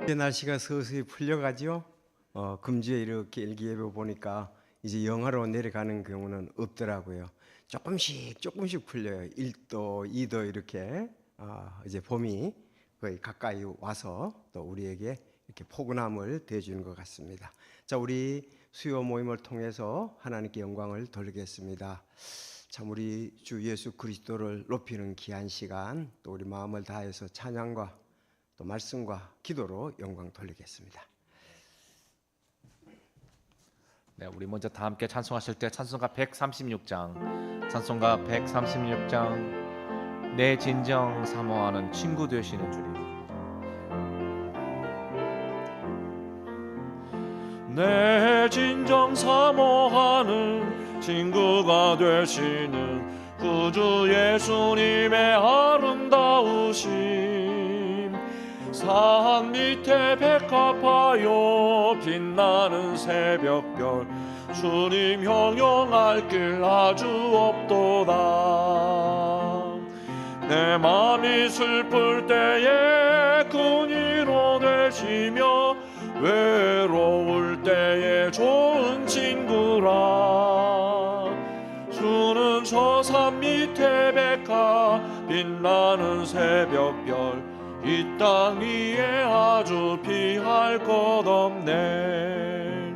이제 날씨가 서서히 풀려가죠. 금주에 이렇게 일기예배 보니까 이제 영하로 내려가는 경우는 없더라고요. 조금씩 풀려요. 1도, 2도 이렇게 이제 봄이 거의 가까이 와서 또 우리에게 이렇게 포근함을 대주는 것 같습니다. 자, 우리 수요 모임을 통해서 하나님께 영광을 돌리겠습니다. 참 우리 주 예수 그리스도를 높이는 귀한 시간, 또 우리 마음을 다해서 찬양과 또 말씀과 기도로 영광 돌리겠습니다. 네, 우리 먼저 다 함께 찬송하실 때 찬송가 136장, 찬송가 136장, 내 진정 사모하는 친구 되시는 주님. 내 진정 사모하는 친구가 되시는 구주 예수님의 아름다우심, 산 밑에 백합하여 빛나는 새벽별, 주님 형용할 길 아주 없도다. 내 맘이 슬플 때에 그니로 되시며 외로울 때에 좋은 친구라. 주는 저 산 밑에 백합 빛나는 새벽별, 이 땅 위에 아주 피할 것 없네.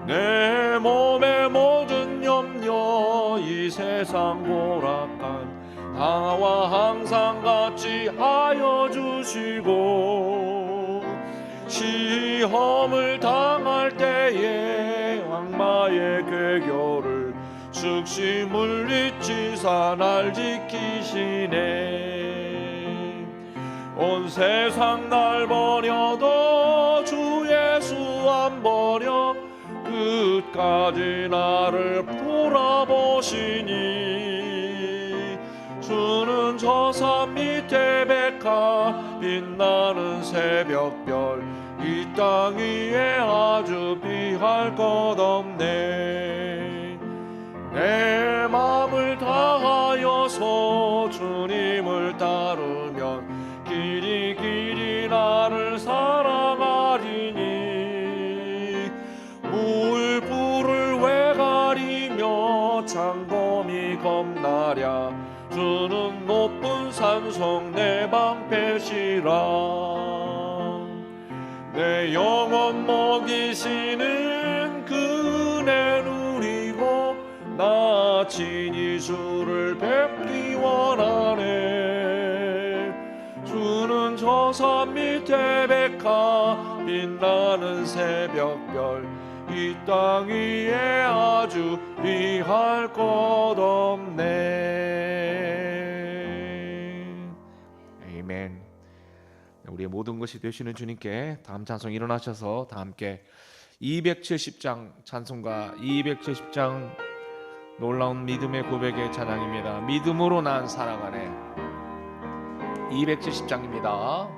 내 몸의 모든 염려 이 세상 고락한 나와 항상 같이 하여 주시고, 시험을 당할 때에 악마의 괴교를 즉시 물리치사 날 지키시네. 온 세상 날 버려도 주 예수 안 버려 끝까지 나를 돌아보시니. 주는 저 산 밑에 백합 빛나는 새벽별, 이 땅 위에 아주 비할 것 없네. 내 마음을 다하여서 주님을 따르면 길이 나를 사랑하리니. 물불을 왜 가리며 창검이 겁나랴, 주는 높은 산성 내 방패시라. 내 영혼 먹이시는 그네 누리고 나 친히 주를 뵙기 원하네. 주는 저 산 밑에 백합 빛나는 새벽별, 이 땅 위에 아주 비할 것 없네. 아멘. 우리의 모든 것이 되시는 주님께 다음 찬송 일어나셔서 다 함께 270장 찬송가 270장 놀라운 믿음의 고백의 찬양입니다. 믿음으로 난 살아가네. 270장입니다.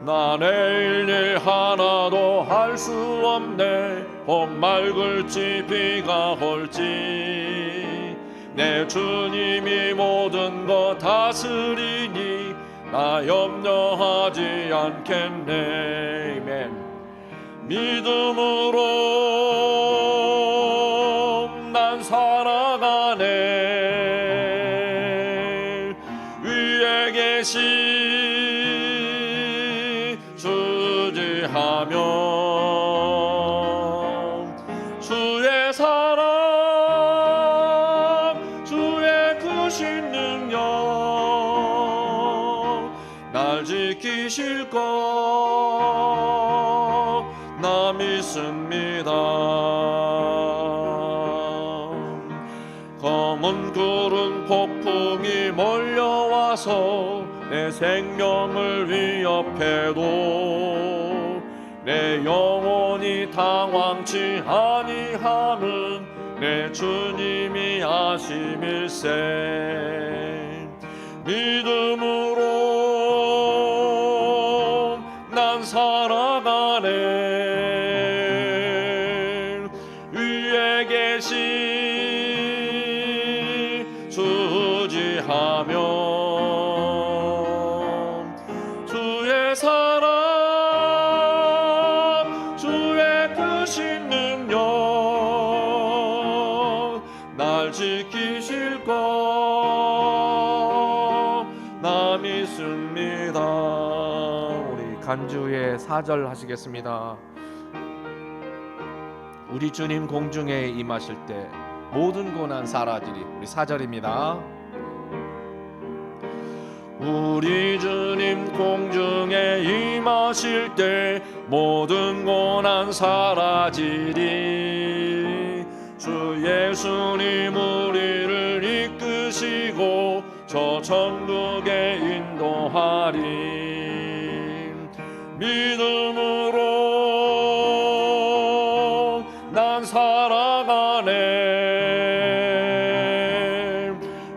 나 내일 일 하나도 할 수 없네. 봄 맑을지 비가 올지 내 주님이 모든 것 다스리니. 나 염려하지 않겠네. 아멘. 믿음으로 난 살아가네. 위에 계신 주지하며 주의 사랑 주의 크신 능력 날 지키실 것 나 믿습니다. 검은 구름 폭풍이 몰려와서 내 생명을 위협해도 내 영혼이 당황치 아니하는 내 주님이 하심일세. 믿음으로 난 살아가네. 위에 계신 주지하며 주의 사랑 주의 크신 능력 날 지키실 것 나 믿습니다. 우리 간주의 4절 하시겠습니다. 우리 주님 공중에 임하실 때 모든 고난 사라지리. 우리 4절입니다. 우리 주님 공중에 임하실 때 모든 고난 사라지리. 주 예수님 우리를 이끄시고 저 천국에 인도하리. 믿음으로 난 살아가네.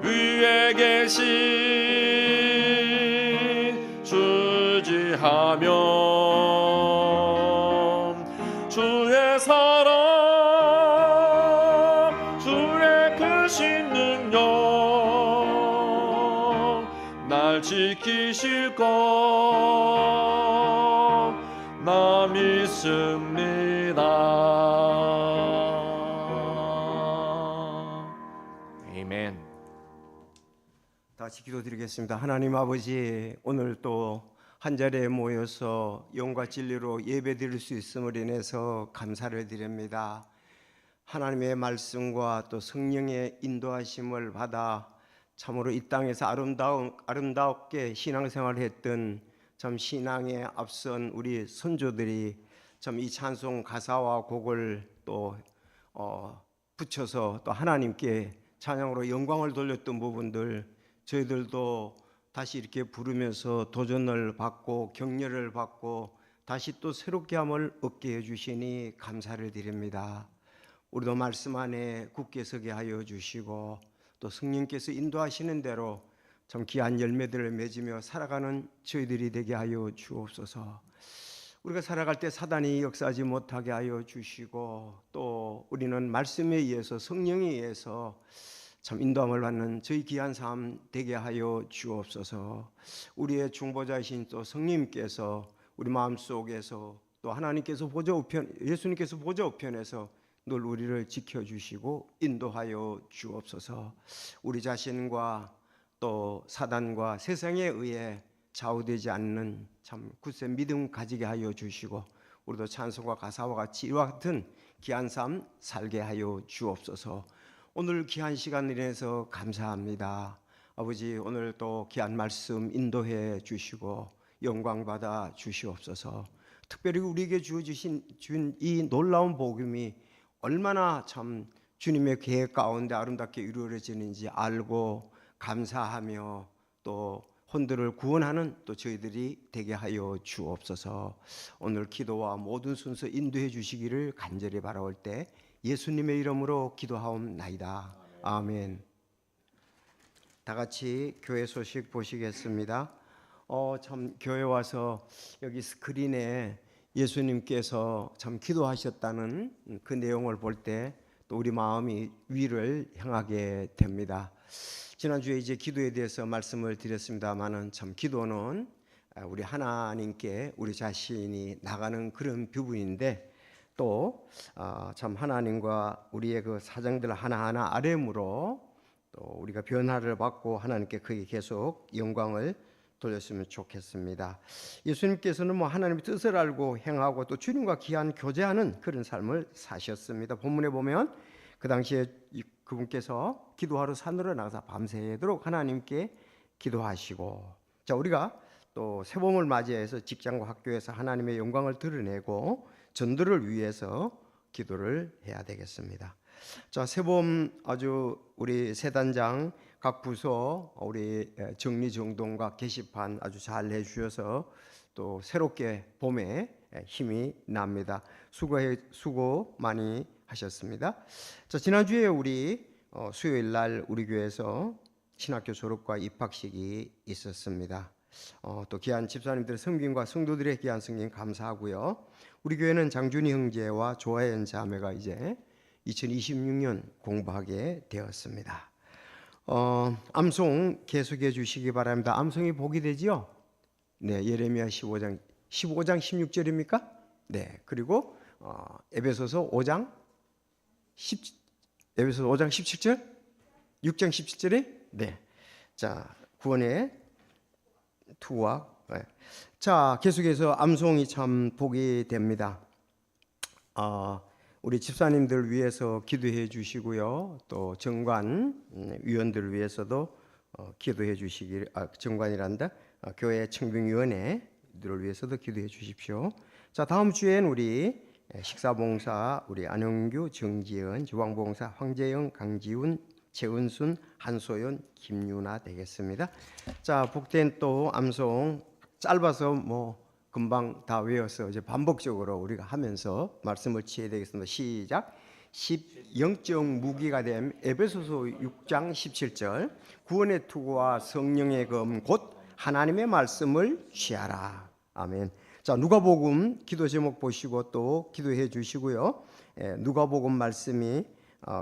위에 계신 주지하며 주의 사랑 주의 크신 능력 날 지키실 것 나 믿습니다. 아멘. 다 같이 기도드리겠습니다. 하나님 아버지, 오늘 또 한 자리에 모여서 영과 진리로 예배드릴 수 있음을 인해서 감사를 드립니다. 하나님의 말씀과 또 성령의 인도하심을 받아 참으로 이 땅에서 아름답게 신앙생활을 했던 참 신앙에 앞선 우리 선조들이 참 이 찬송 가사와 곡을 또 붙여서 또 하나님께 찬양으로 영광을 돌렸던 부분들, 저희들도 다시 이렇게 부르면서 도전을 받고 격려를 받고 다시 또 새롭게 함을 얻게 해주시니 감사를 드립니다. 우리도 말씀 안에 굳게 서게 하여 주시고 또 성령께서 인도하시는 대로 참 귀한 열매들을 맺으며 살아가는 저희들이 되게 하여 주옵소서. 우리가 살아갈 때 사단이 역사하지 못하게 하여 주시고 또 우리는 말씀에 의해서 성령에 의해서 참 인도함을 받는 저희 귀한 삶 되게 하여 주옵소서. 우리의 중보자이신 또 성령님께서 우리 마음속에서 또 하나님께서 예수님께서 보좌 우편에서 늘 우리를 지켜주시고 인도하여 주옵소서. 우리 자신과 또 사단과 세상에 의해 좌우되지 않는 참 굳센 믿음 가지게 하여 주시고 우리도 찬송과 가사와 같이 이와 같은 귀한 삶 살게 하여 주옵소서. 오늘 귀한 시간을 위해서 감사합니다. 아버지, 오늘 또 귀한 말씀 인도해 주시고 영광 받아 주시옵소서. 특별히 우리에게 주어주신 이 놀라운 복음이 얼마나 참 주님의 계획 가운데 아름답게 이루어지는지 알고 감사하며 또 혼들을 구원하는 또 저희들이 되게 하여 주옵소서. 오늘 기도와 모든 순서 인도해 주시기를 간절히 바라올 때 예수님의 이름으로 기도하옵나이다. 아멘. 다 같이 교회 소식 보시겠습니다. 참 교회 와서 여기 스크린에 예수님께서 참 기도하셨다는 그 내용을 볼 때 또 우리 마음이 위를 향하게 됩니다. 지난주에 이제 기도에 대해서 말씀을 드렸습니다만은 참 기도는 우리 하나님께 우리 자신이 나가는 그런 부분인데 또 참 하나님과 우리의 그 사정들 하나하나 아뢰므로 또 우리가 변화를 받고 하나님께 그에 계속 영광을 돌렸으면 좋겠습니다. 예수님께서는 뭐 하나님의 뜻을 알고 행하고 또 주님과 귀한 교제하는 그런 삶을 사셨습니다. 본문에 보면 그 당시에 그분께서 기도하러 산으로 나가서 밤새도록 하나님께 기도하시고, 자 우리가 또 새봄을 맞이해서 직장과 학교에서 하나님의 영광을 드러내고 전도를 위해서 기도를 해야 되겠습니다. 자 새봄 아주 우리 세단장 각 부서 우리 정리정돈과 게시판 아주 잘 해주셔서 또 새롭게 봄에 힘이 납니다. 수고 많이 하셨습니다. 자 지난주에 우리 수요일 날 우리 교회에서 신학교 졸업과 입학식이 있었습니다. 또 귀한 집사님들의 성김과 성도들의 귀한 성김 감사하고요. 우리 교회는 장준희 형제와 조하연 자매가 이제 2026년 공부하게 되었습니다. 암송 계속해 주시기 바랍니다. 암송이 복이 되지요? 네, 예레미야 15장 16절입니까? 네, 그리고 에베소서 5장 17절? 6장 17절에 네. 자, 구원의 투와 네. 자, 계속해서 암송이 참 복이 됩니다. 우리 집사님들 위해서 기도해 주시고요. 또 정관 위원들을 위해서도 기도해 주시길 정관이란다. 교회 청빙위원회들을 위해서도 기도해 주십시오. 자 다음 주엔 우리 식사봉사 우리 안영규, 정지연, 주방봉사 황재영, 강지훈, 최은순, 한소연, 김유나 되겠습니다. 자 복된 또 암송 짧아서 뭐 금방 다 외워서 이제 반복적으로 우리가 하면서 말씀을 취해야 되겠습니다. 시작. 영적 무기가 됨 에베소서 6장 17절 구원의 투구와 성령의 검 곧 하나님의 말씀을 취하라. 아멘. 자 누가복음 기도 제목 보시고 또 기도해 주시고요. 누가복음 말씀이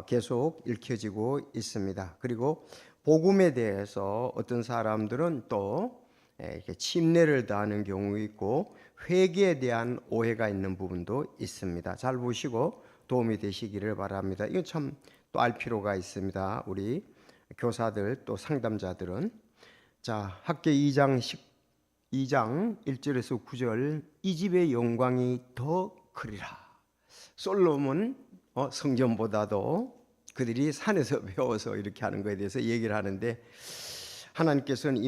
계속 읽혀지고 있습니다. 그리고 복음에 대해서 어떤 사람들은 또 이렇게 침례를 다하는 경우 있고 회개에 대한 오해가 있는 부분도 있습니다. 잘 보시고 도움이 되시기를 바랍니다. 이건 참 또 알 필요가 있습니다. 우리 교사들 또 상담자들은 자 학계 2장 1절에서 9절 이 집의 영광이 더 크리라. 솔로몬 성전보다도 그들이 산에서 배워서 이렇게 하는 것에 대해서 얘기를 하는데 하나님께서는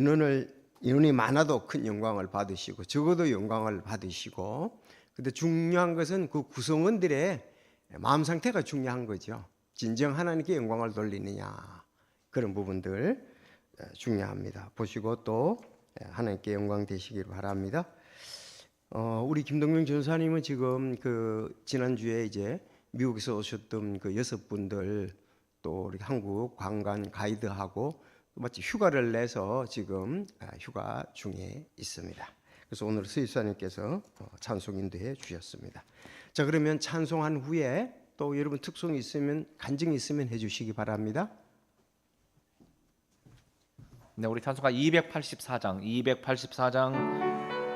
인원이 많아도 큰 영광을 받으시고 적어도 영광을 받으시고 근데 중요한 것은 그 구성원들의 마음 상태가 중요한 거죠. 진정 하나님께 영광을 돌리느냐 그런 부분들 중요합니다. 보시고 또 하나님께 영광 되시길 바랍니다. 우리 김동명 전사님은 지금 그 지난주에 이제 미국에서 오셨던 그 6분들 또 우리 한국 관광 가이드하고 마치 휴가를 내서 지금 휴가 중에 있습니다. 그래서 오늘 수입사님께서 찬송 인도해 주셨습니다. 자 그러면 찬송한 후에 또 여러분 특송이 있으면 간증이 있으면 해주시기 바랍니다. 네, 우리 찬송가 284장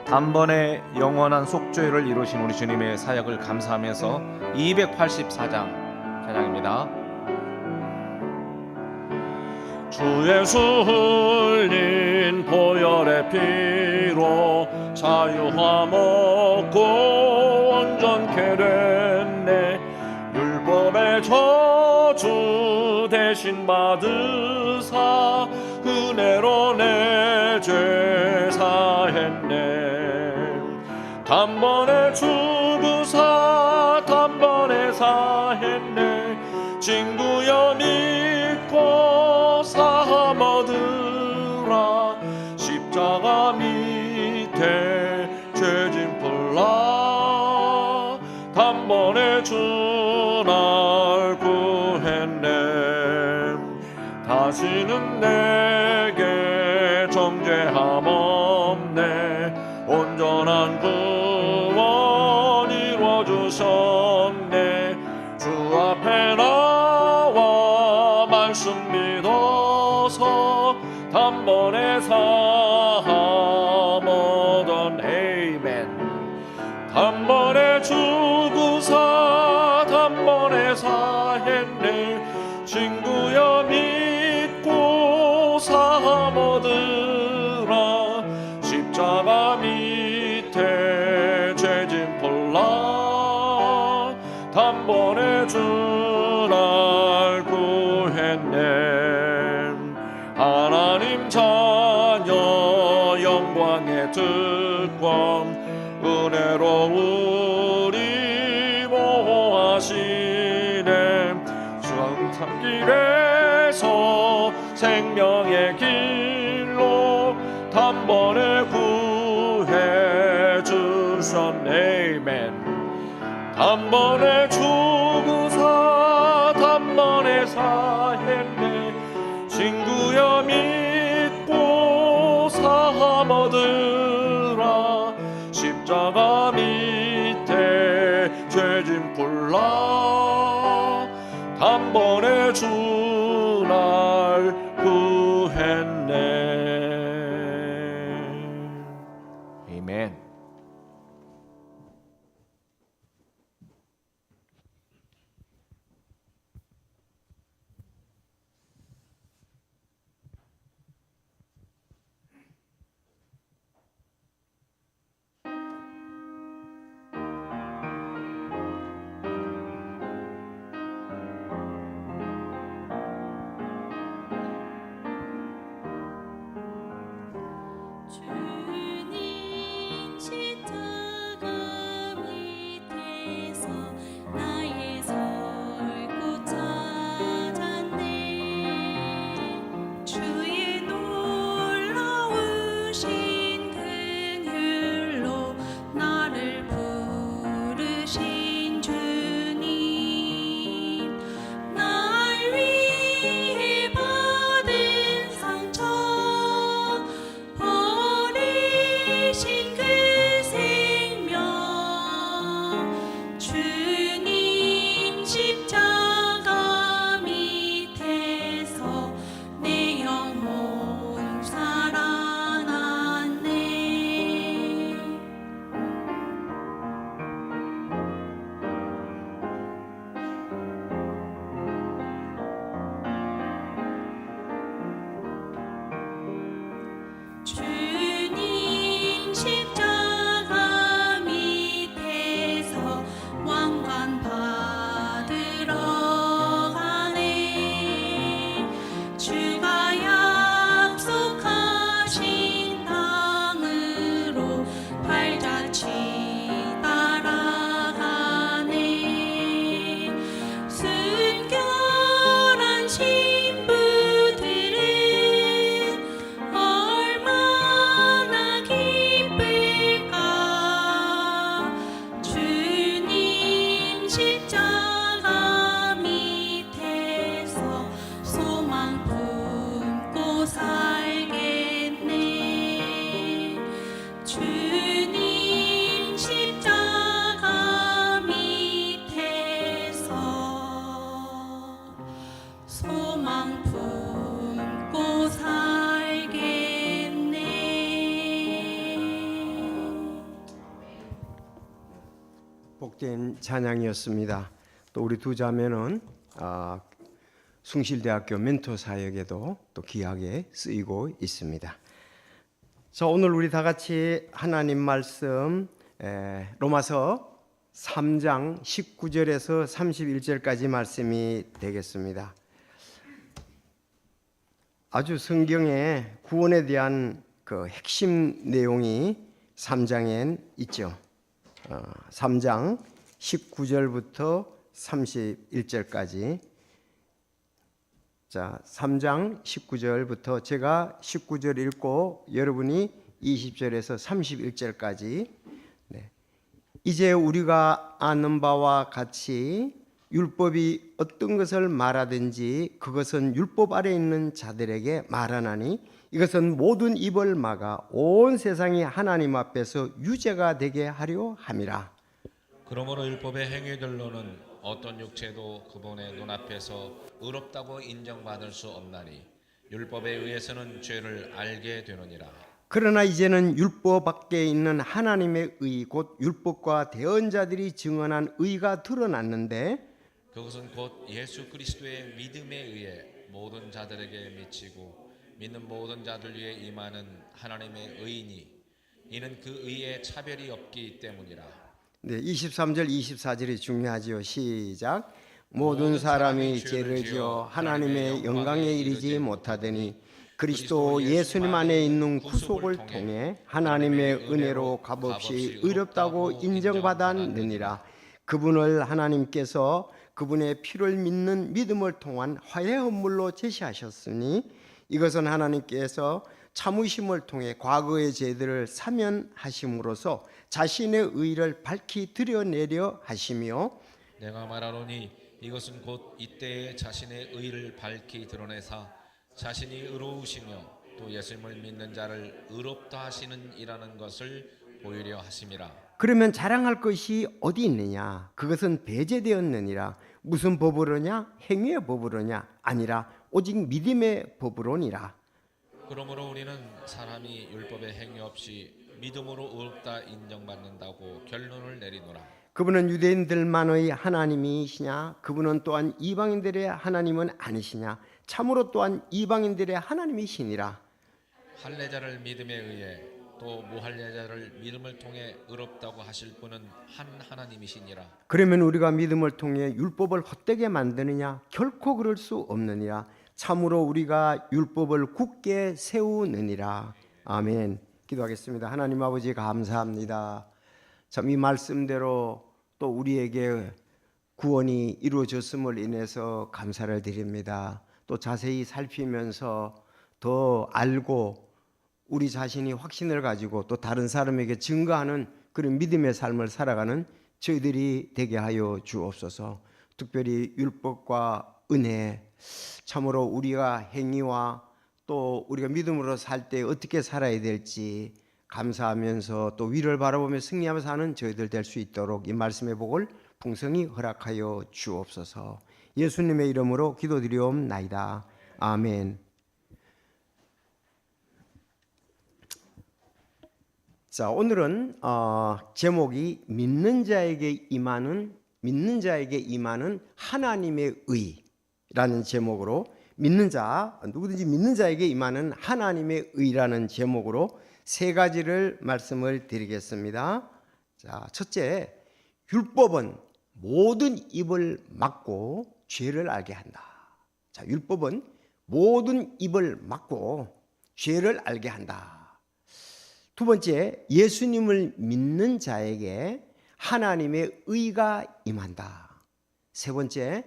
단번에 영원한 속죄를 이루신 우리 주님의 사역을 감사하면서 284장 찬양입니다. 주 예수 흘린 보혈의 피로 자유함 얻고 온전케 됐네. 율법의 저주 대신 받으사 은혜로 내 죄 사했네. 단번에 죽으사 단번에 사했네. 친구여 믿고 사함 얻으라. 십자가 밑에 죄진 풀라. 단번에 주 날 구했네. 다시는 내게 정죄함 없네. 온전한 구원 이루어 주셨네. 주 앞에 나 단번에 주구사 단번에 사했네 친구여 믿고 사모들아 십자가 밑에 죄짐 폴라 단번에 주날 구했네 하나님 자녀 영광의 특권 은혜로 우리 보호하시네 수강산길에서 생명의 길로 단번에 구해 주셨네 아멘 단번에 주구사 단번에 사했네 친구여 믿고 사모들아 십자가 밑에 죄짐 폴라 단번에 주날 구했네 아멘. 주님 십자가 밑에서 나의 설고 찾았네 주의 놀라우신 긍휼로 나를 부르신 주님 날 위해 받은 상처 버리신 그 생명 주님 십자가 밑에서 내 영혼 살아났네 주님 십자가 밑에서 왕관 받으러 가네 주가 약속하신 땅으로 발자취 따라가네 순결한 신부들은 얼마나 기쁠까 주님 십자가 밑에서 소망 품고 살겠네 주님 십자가 밑에서 소망 품고 살겠네 복된 찬양이었습니다. 또 우리 두 자매는 숭실대학교 멘토 사역에도 또 귀하게 쓰이고 있습니다. 자, 오늘 우리 다 같이 하나님 말씀 로마서 3장 19절에서 31절까지 말씀이 되겠습니다. 아주 성경에 구원에 대한 그 핵심 내용이 3장엔 있죠. 3장 19절부터 31절까지. 자, 3장 19절부터 제가 19절 읽고 여러분이 20절에서 31절까지. 네. 이제 우리가 아는 바와 같이 율법이 어떤 것을 말하든지 그것은 율법 아래 있는 자들에게 말하나니 이것은 모든 입을 막아 온 세상이 하나님 앞에서 유죄가 되게 하려 함이라. 그러므로 율법의 행위들로는 어떤 육체도 그분의 눈앞에서 의롭다고 인정받을 수 없나니 율법에 의해서는 죄를 알게 되느니라. 그러나 이제는 율법 밖에 있는 하나님의 의, 곧 율법과 대언자들이 증언한 의가 드러났는데 그것은 곧 예수 그리스도의 믿음에 의해 모든 자들에게 미치고 믿는 모든 자들 위에 임하는 하나님의 의이니 이는 그 의에 차별이 없기 때문이라. 네, 23절 24절이 중요하지요. 시작. 모든 사람이 죄를 지어 하나님의 영광에 이르지 못하더니 그리스도 예수님 안에 있는 구속을 통해 하나님의 은혜로 값없이 의롭다고 인정받았느니라. 그분을 하나님께서 그분의 피를 믿는 믿음을 통한 화해 헌물로 제시하셨으니 이것은 하나님께서 참으심을 통해 과거의 죄들을 사면하심으로써 자신의 의를 밝히 드러내려 하시며 내가 말하노니 이것은 곧 이때에 자신의 의를 밝히 드러내사 자신이 의로우시며 또 예수님을 믿는 자를 의롭다 하시는 이라는 것을 보이려 하심이라. 그러면 자랑할 것이 어디 있느냐? 그것은 배제되었느니라. 무슨 법으로냐? 행위의 법으로냐? 아니라 오직 믿음의 법으로니라. 그러므로 우리는 사람이 율법의 행위 없이 믿음으로 의롭다 인정받는다고 결론을 내리노라. 그분은 유대인들만의 하나님이시냐? 그분은 또한 이방인들의 하나님은 아니시냐? 참으로 또한 이방인들의 하나님이시니라. 할례자를 믿음에 의해 또 무할례자를 믿음을 통해 의롭다고 하실 분은 한 하나님이시니라. 그러면 우리가 믿음을 통해 율법을 헛되게 만드느냐? 결코 그럴 수 없느니라. 참으로 우리가 율법을 굳게 세우느니라. 아멘. 기도하겠습니다. 하나님 아버지 감사합니다. 참 이 말씀대로 또 우리에게 구원이 이루어졌음을 인해서 감사를 드립니다. 또 자세히 살피면서 더 알고 우리 자신이 확신을 가지고 또 다른 사람에게 증거하는 그런 믿음의 삶을 살아가는 저희들이 되게 하여 주옵소서. 특별히 율법과 은혜, 참으로 우리가 행위와 또 우리가 믿음으로 살 때 어떻게 살아야 될지 감사하면서 또 위를 바라보며 승리하며 사는 저희들 될 수 있도록 이 말씀의 복을 풍성히 허락하여 주옵소서. 예수님의 이름으로 기도드리옵나이다. 아멘. 자, 오늘은 제목이 믿는 자에게 임하는 하나님의 의라는 제목으로 믿는 자, 누구든지 믿는 자에게 임하는 하나님의 의라는 제목으로 세 가지를 말씀을 드리겠습니다. 자, 첫째, 율법은 모든 입을 막고 죄를 알게 한다. 자, 율법은 모든 입을 막고 죄를 알게 한다. 두 번째, 예수님을 믿는 자에게 하나님의 의가 임한다. 세 번째,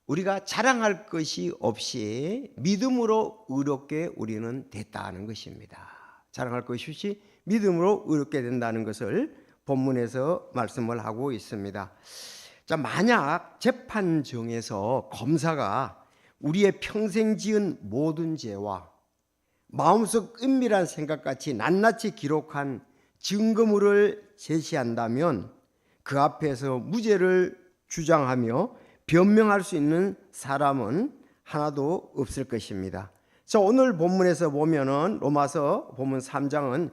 우리가 자랑할 것이 없이 믿음으로 의롭게 우리는 됐다는 것입니다. 자랑할 것이 없이 믿음으로 의롭게 된다는 것을 본문에서 말씀을 하고 있습니다. 자, 만약 재판정에서 검사가 우리의 평생 지은 모든 죄와 마음속 은밀한 생각같이 낱낱이 기록한 증거물을 제시한다면 그 앞에서 무죄를 주장하며 변명할 수 있는 사람은 하나도 없을 것입니다. 자, 오늘 본문에서 보면은 로마서 본문 3장은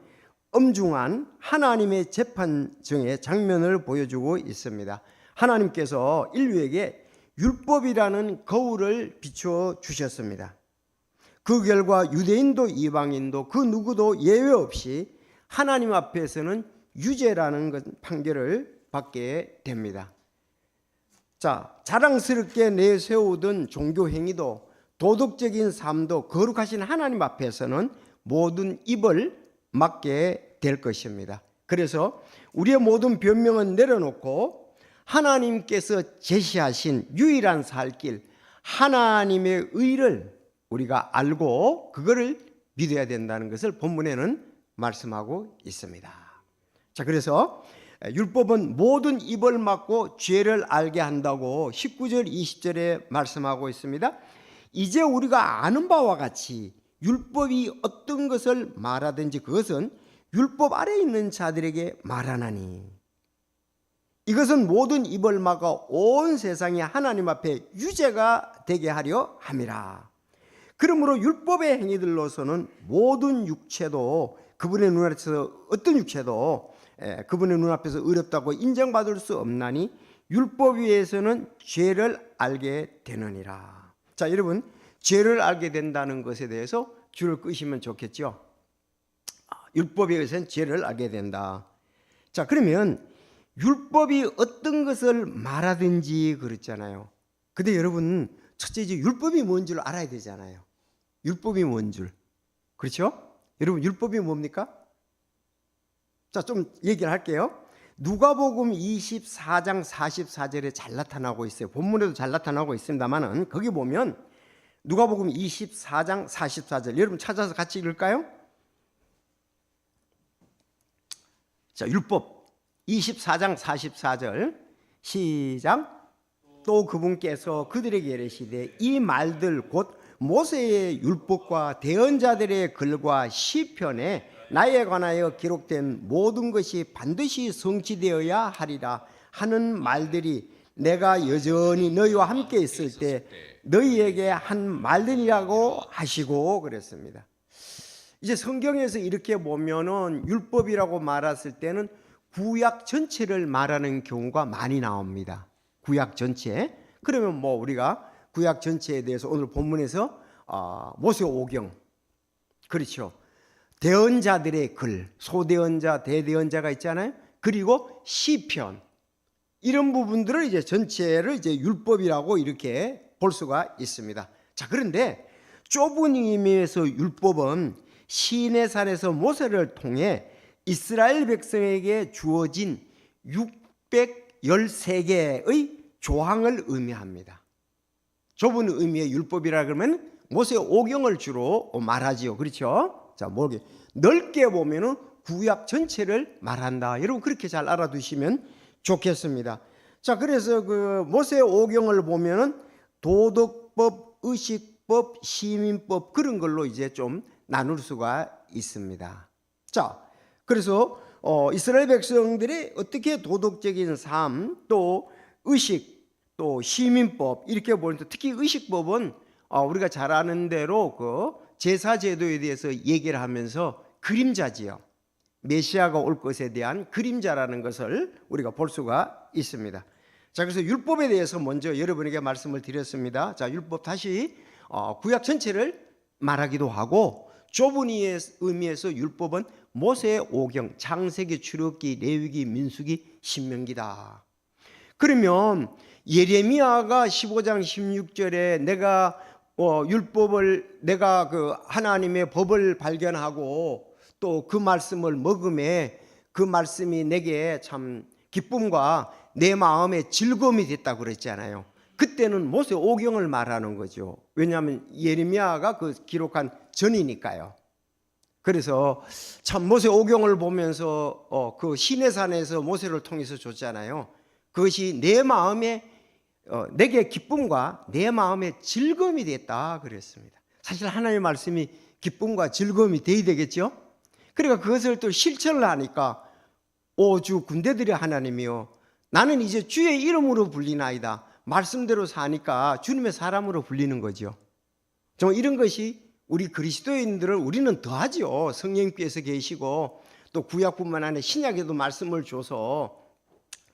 엄중한 하나님의 재판정의 장면을 보여주고 있습니다. 하나님께서 인류에게 율법이라는 거울을 비추어 주셨습니다. 그 결과 유대인도 이방인도 그 누구도 예외 없이 하나님 앞에서는 유죄라는 판결을 받게 됩니다. 자, 자랑스럽게 내세우던 종교 행위도 도덕적인 삶도 거룩하신 하나님 앞에서는 모든 입을 막게 될 것입니다. 그래서 우리의 모든 변명은 내려놓고 하나님께서 제시하신 유일한 살 길, 하나님의 의를 우리가 알고 그거를 믿어야 된다는 것을 본문에는 말씀하고 있습니다. 자, 그래서 율법은 모든 입을 막고 죄를 알게 한다고 19절 20절에 말씀하고 있습니다. 이제 우리가 아는 바와 같이 율법이 어떤 것을 말하든지 그것은 율법 아래 있는 자들에게 말하나니 이것은 모든 입을 막아 온 세상이 하나님 앞에 유죄가 되게 하려 함이라. 그러므로 율법의 행위들로서는 모든 육체도 그분의 눈앞에서 어떤 육체도 그분의 눈앞에서 어렵다고 인정받을 수 없나니 율법 위에서는 죄를 알게 되느니라. 자, 여러분, 죄를 알게 된다는 것에 대해서 줄을 끄시면 좋겠죠. 율법에 의해서는 죄를 알게 된다. 자, 그러면 율법이 어떤 것을 말하든지 그렇잖아요. 근데 여러분, 첫째 이제 율법이 뭔 줄 알아야 되잖아요. 율법이 뭔 줄. 그렇죠? 여러분, 율법이 뭡니까? 자, 좀 얘기를 할게요. 누가복음 24장 44절에 잘 나타나고 있어요. 본문에도 잘 나타나고 있습니다만은 거기 보면 누가복음 24장 44절, 여러분 찾아서 같이 읽을까요? 자, 율법 24장 44절 시작. 또 그분께서 그들에게 이르시되 이 말들 곧 모세의 율법과 대언자들의 글과 시편에 나에 관하여 기록된 모든 것이 반드시 성취되어야 하리라 하는 말들이 내가 여전히 너희와 함께 있을 때 너희에게 한 말들이라고 하시고 그랬습니다. 이제 성경에서 이렇게 보면은 율법이라고 말했을 때는 구약 전체를 말하는 경우가 많이 나옵니다. 구약 전체. 그러면 뭐 우리가 구약 전체에 대해서 오늘 본문에서 모세 오경, 그렇죠, 대언자들의 글, 소대언자, 대대언자가 있잖아요. 그리고 시편, 이런 부분들을 이제 전체를 이제 율법이라고 이렇게 볼 수가 있습니다. 자, 그런데 좁은 의미에서 율법은 시내산에서 모세를 통해 이스라엘 백성에게 주어진 613개의 조항을 의미합니다. 좁은 의미의 율법이라 그러면 모세 오경을 주로 말하지요. 그렇죠? 자, 넓게 보면은 구약 전체를 말한다. 여러분 그렇게 잘 알아두시면 좋겠습니다. 자, 그래서 그 모세 오경을 보면은 도덕법, 의식법, 시민법 그런 걸로 이제 좀 나눌 수가 있습니다. 자, 그래서 이스라엘 백성들이 어떻게 도덕적인 삶, 또 의식, 또 시민법 이렇게 보는데 특히 의식법은 우리가 잘 아는 대로 그 제사 제도에 대해서 얘기를 하면서 그림자지요. 메시아가 올 것에 대한 그림자라는 것을 우리가 볼 수가 있습니다. 자, 그래서 율법에 대해서 먼저 여러분에게 말씀을 드렸습니다. 자, 율법 다시 구약 전체를 말하기도 하고 좁은 의미에서 율법은 모세 오경, 창세기, 출애굽기, 레위기, 민수기, 신명기다. 그러면 예레미야가 15장 16절에 내가 율법을 내가 그 하나님의 법을 발견하고 또 그 말씀을 먹음에 그 말씀이 내게 참 기쁨과 내 마음의 즐거움이 됐다고 그랬잖아요. 그때는 모세 오경을 말하는 거죠. 왜냐하면 예레미야가 그 기록한 전이니까요. 그래서 참 모세 오경을 보면서 그 시내산에서 모세를 통해서 줬잖아요. 그것이 내 마음에 내게 기쁨과 내 마음의 즐거움이 됐다 그랬습니다. 사실 하나님의 말씀이 기쁨과 즐거움이 돼야 되겠죠. 그러니까 그것을 또 실천을 하니까 주 군대들의 하나님이요 나는 이제 주의 이름으로 불리나이다. 말씀대로 사니까 주님의 사람으로 불리는 거죠. 정말 이런 것이 우리 그리스도인들을 우리는 더하죠. 성령께서 계시고 또 구약뿐만 아니라 신약에도 말씀을 줘서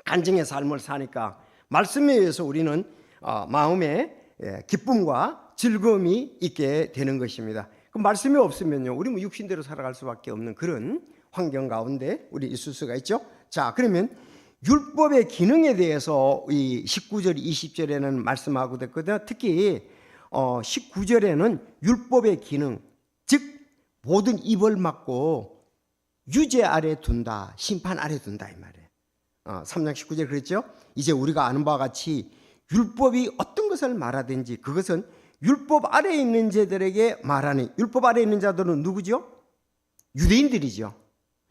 간증의 삶을 사니까 말씀에 의해서 우리는 마음에 기쁨과 즐거움이 있게 되는 것입니다. 그 말씀이 없으면요 우리 뭐 육신대로 살아갈 수밖에 없는 그런 환경 가운데 우리 있을 수가 있죠. 자, 그러면 율법의 기능에 대해서 이 19절 20절에는 말씀하고 됐거든요. 특히 19절에는 율법의 기능, 즉 모든 입을 막고 유죄 아래 둔다, 심판 아래 둔다 이 말이에요. 3장 19절 그랬죠. 이제 우리가 아는 바와 같이 율법이 어떤 것을 말하든지 그것은 율법 아래에 있는 자들에게 말하는, 율법 아래에 있는 자들은 누구죠? 유대인들이죠.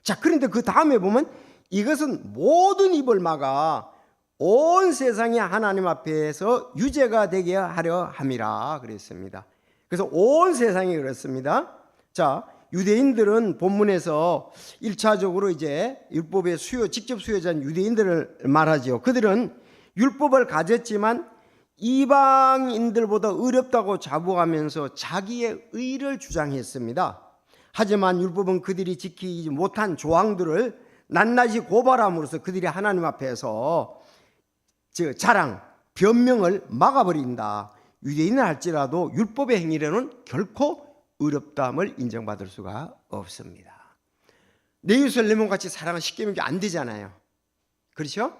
자, 그런데 그 다음에 보면 이것은 모든 입을 막아 온 세상이 하나님 앞에서 유죄가 되게 하려 함이라 그랬습니다. 그래서 온 세상이 그렇습니다. 자, 유대인들은 본문에서 1차적으로 이제 율법의 직접 수요자인 유대인들을 말하죠. 그들은 율법을 가졌지만 이방인들보다 어렵다고 자부하면서 자기의 의를 주장했습니다. 하지만 율법은 그들이 지키지 못한 조항들을 낱낱이 고발함으로써 그들이 하나님 앞에서 자랑, 변명을 막아버린다. 유대인은 할지라도 율법의 행위로는 결코 의롭다함을 인정받을 수가 없습니다. 내 이웃을 내 몸같이 사랑은 쉽게 하면 안 되잖아요. 그렇죠?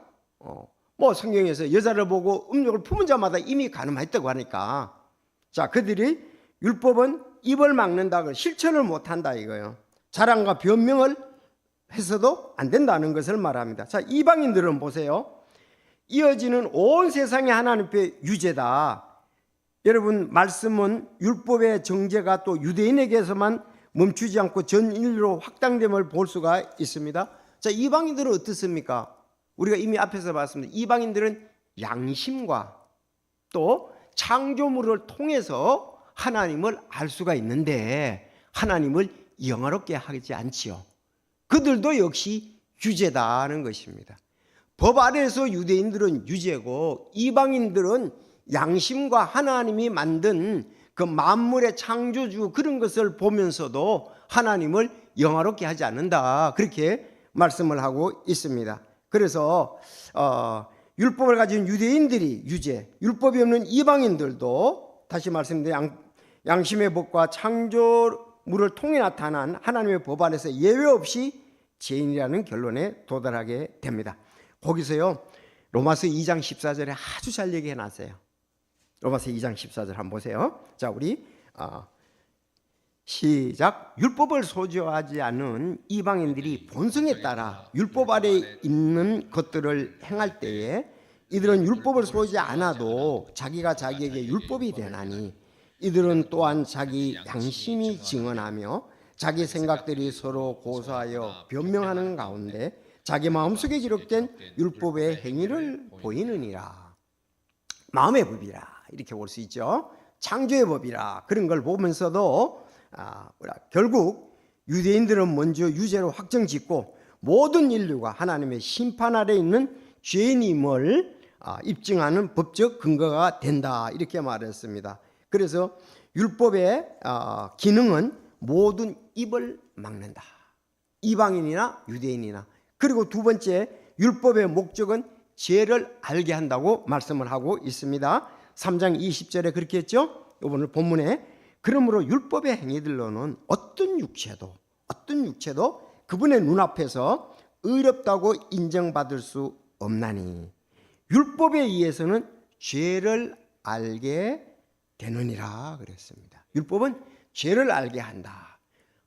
뭐 성경에서 여자를 보고 음욕을 품은 자마다 이미 간음했다고 하니까, 자, 그들이 율법은 입을 막는다, 실천을 못한다 이거예요. 자랑과 변명을 해서도 안 된다는 것을 말합니다. 자, 이방인들은 보세요. 이어지는 온 세상의 하나님 앞에 유죄다. 여러분, 말씀은 율법의 정죄가 또 유대인에게서만 멈추지 않고 전 인류로 확장됨을 볼 수가 있습니다. 자, 이방인들은 어떻습니까? 우리가 이미 앞에서 봤습니다. 이방인들은 양심과 또 창조물을 통해서 하나님을 알 수가 있는데 하나님을 영화롭게 하지 않지요. 그들도 역시 유죄다는 것입니다. 법 아래에서 유대인들은 유죄고 이방인들은 양심과 하나님이 만든 그 만물의 창조주 그런 것을 보면서도 하나님을 영화롭게 하지 않는다, 그렇게 말씀을 하고 있습니다. 그래서 율법을 가진 유대인들이 유죄, 율법이 없는 이방인들도 다시 말씀드린 양심의 법과 창조물을 통해 나타난 하나님의 법 안에서 예외 없이 죄인이라는 결론에 도달하게 됩니다. 거기서요, 로마서 2장 14절에 아주 잘 얘기해 놨어요. 로마서 2장 14절 한번 보세요. 자, 우리 시작. 율법을 소지하지 않은 이방인들이 본성에 따라 율법 아래 있는 것들을 행할 때에 이들은 율법을 소지 않아도 자기가 자기에게 율법이 되나니 이들은 또한 자기 양심이 증언하며 자기 생각들이 서로 고소하여 변명하는 가운데 자기 마음속에 기록된 율법의 행위를 보이느니라. 마음의 법이라 이렇게 볼 수 있죠. 창조의 법이라 그런 걸 보면서도 결국 유대인들은 먼저 유죄로 확정짓고 모든 인류가 하나님의 심판 아래 있는 죄인임을 입증하는 법적 근거가 된다, 이렇게 말했습니다. 그래서 율법의 기능은 모든 입을 막는다. 이방인이나 유대인이나. 그리고 두 번째, 율법의 목적은 죄를 알게 한다고 말씀을 하고 있습니다. 3장 20절에 그렇게 했죠. 오늘 본문에 그러므로 율법의 행위들로는 어떤 육체도 그분의 눈앞에서 의롭다고 인정받을 수 없나니 율법에 의해서는 죄를 알게 되느니라 그랬습니다. 율법은 죄를 알게 한다.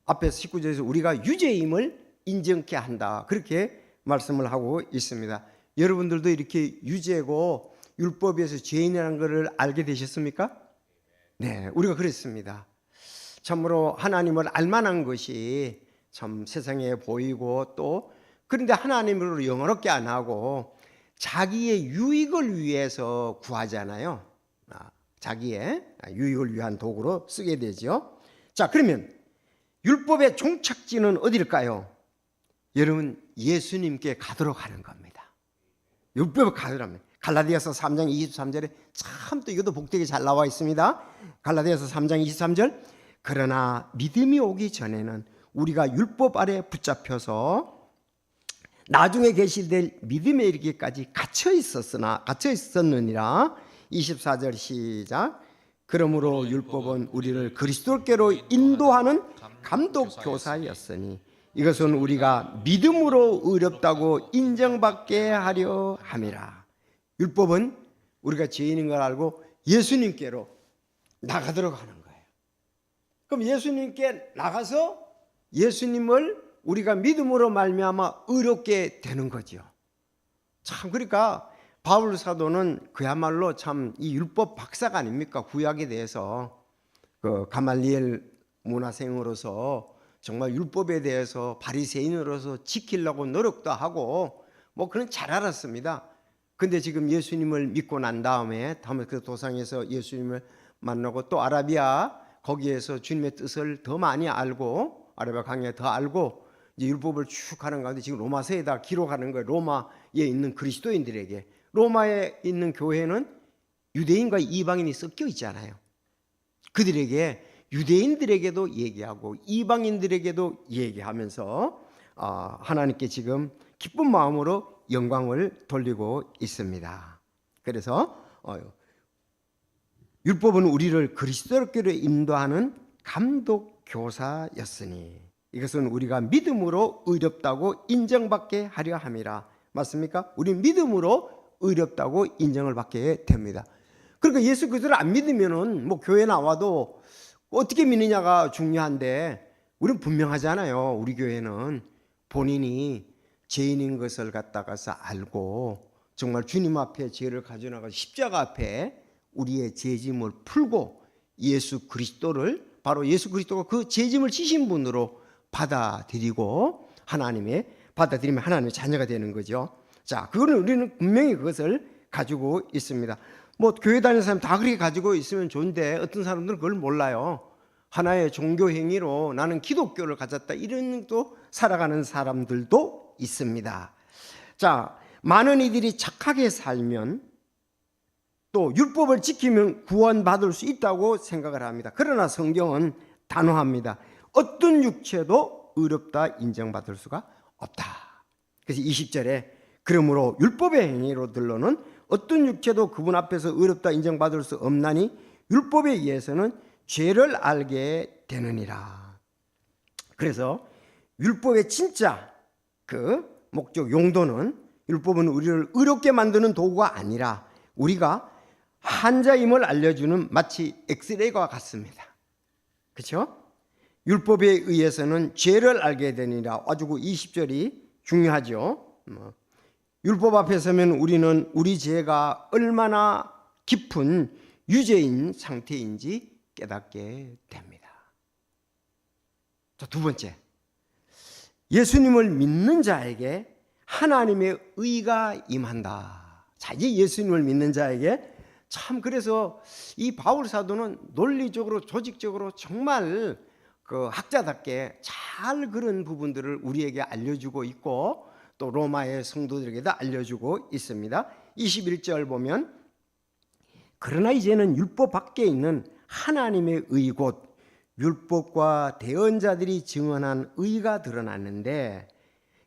앞에서 19절에서 우리가 유죄임을 인정케 한다, 그렇게 말씀을 하고 있습니다. 여러분들도 이렇게 유죄고 율법에서 죄인이라는 것을 알게 되셨습니까? 네, 우리가 그랬습니다. 참으로 하나님을 알만한 것이 참 세상에 보이고 또 그런데 하나님으로 영원롭게 안 하고 자기의 유익을 위해서 구하잖아요. 자기의 유익을 위한 도구로 쓰게 되죠. 자, 그러면 율법의 종착지는 어디일까요? 여러분, 예수님께 가도록 하는 겁니다. 율법을 가도록 합니다. 갈라디아서 3장 23절에 참 또 이것도 복되게 잘 나와 있습니다. 갈라디아서 3장 23절 그러나 믿음이 오기 전에는 우리가 율법 아래 붙잡혀서 나중에 계시될 믿음에 이르기까지 갇혀 있었느니라. 24절 시작. 그러므로 율법은 우리를 그리스도께로 인도하는 감독 교사였으니 이것은 우리가 믿음으로 의롭다고 인정받게 하려 함이라. 율법은 우리가 죄인인 걸 알고 예수님께로 나가도록 하는 거예요. 그럼 예수님께 나가서 예수님을 우리가 믿음으로 말미암아 의롭게 되는 거죠. 참, 그러니까 바울 사도는 그야말로 참 이 율법 박사가 아닙니까? 구약에 대해서 그 가말리엘 문화생으로서 정말 율법에 대해서 바리새인으로서 지키려고 노력도 하고 뭐 그런 잘 알았습니다. 근데 지금 예수님을 믿고 난 다음에 그 도상에서 예수님을 만나고 또 아라비아 거기에서 주님의 뜻을 더 많이 알고 아라비아 강에 더 알고 이제 율법을 쭉 하는 가운데 지금 로마서에다 기록하는 거예요. 로마에 있는 그리스도인들에게. 로마에 있는 교회는 유대인과 이방인이 섞여 있잖아요. 그들에게 유대인들에게도 얘기하고 이방인들에게도 얘기하면서 하나님께 지금 기쁜 마음으로 영광을 돌리고 있습니다. 그래서 율법은 우리를 그리스도께로 인도하는 감독 교사였으니 이것은 우리가 믿음으로 의롭다고 인정받게 하려 함이라. 맞습니까? 우리 믿음으로 의롭다고 인정을 받게 됩니다. 그러니까 예수 그리스도를 안 믿으면은 뭐 교회 나와도 어떻게 믿느냐가 중요한데 우리는 분명하잖아요. 우리 교회는 본인이 죄인인 것을 갖다가서 알고 정말 주님 앞에 죄를 가지고 나가 십자가 앞에 우리의 죄짐을 풀고 예수 그리스도를 바로 예수 그리스도가 그 죄짐을 지신 분으로 받아들이고 받아들이면 하나님의 자녀가 되는 거죠. 자, 그거는 우리는 분명히 그것을 가지고 있습니다. 뭐 교회 다니는 사람 다 그렇게 가지고 있으면 좋은데 어떤 사람들은 그걸 몰라요. 하나의 종교 행위로 나는 기독교를 가졌다 이런 또 살아가는 사람들도 있습니다. 자, 많은 이들이 착하게 살면 또 율법을 지키면 구원받을 수 있다고 생각을 합니다. 그러나 성경은 단호합니다. 어떤 육체도 의롭다 인정받을 수가 없다. 그래서 20절에 그러므로 율법의 행위로들로는 어떤 육체도 그분 앞에서 의롭다 인정받을 수 없나니 율법에 의해서는 죄를 알게 되느니라. 그래서 율법의 진짜 그 목적 용도는 율법은 우리를 의롭게 만드는 도구가 아니라 우리가 한자임을 알려주는 마치 엑스레이와 같습니다. 그렇죠? 율법에 의해서는 죄를 알게 되니라. 아주 20절이 중요하죠. 율법 앞에 서면 우리는 우리 죄가 얼마나 깊은 유죄인 상태인지 깨닫게 됩니다. 자, 두 번째, 예수님을 믿는 자에게 하나님의 의가 임한다. 자, 이제 예수님을 믿는 자에게 참 그래서 이 바울 사도는 논리적으로 조직적으로 정말 그 학자답게 잘 그런 부분들을 우리에게 알려주고 있고 또 로마의 성도들에게도 알려주고 있습니다. 21절 보면 그러나 이제는 율법 밖에 있는 하나님의 의 곧 율법과 대언자들이 증언한 의가 드러났는데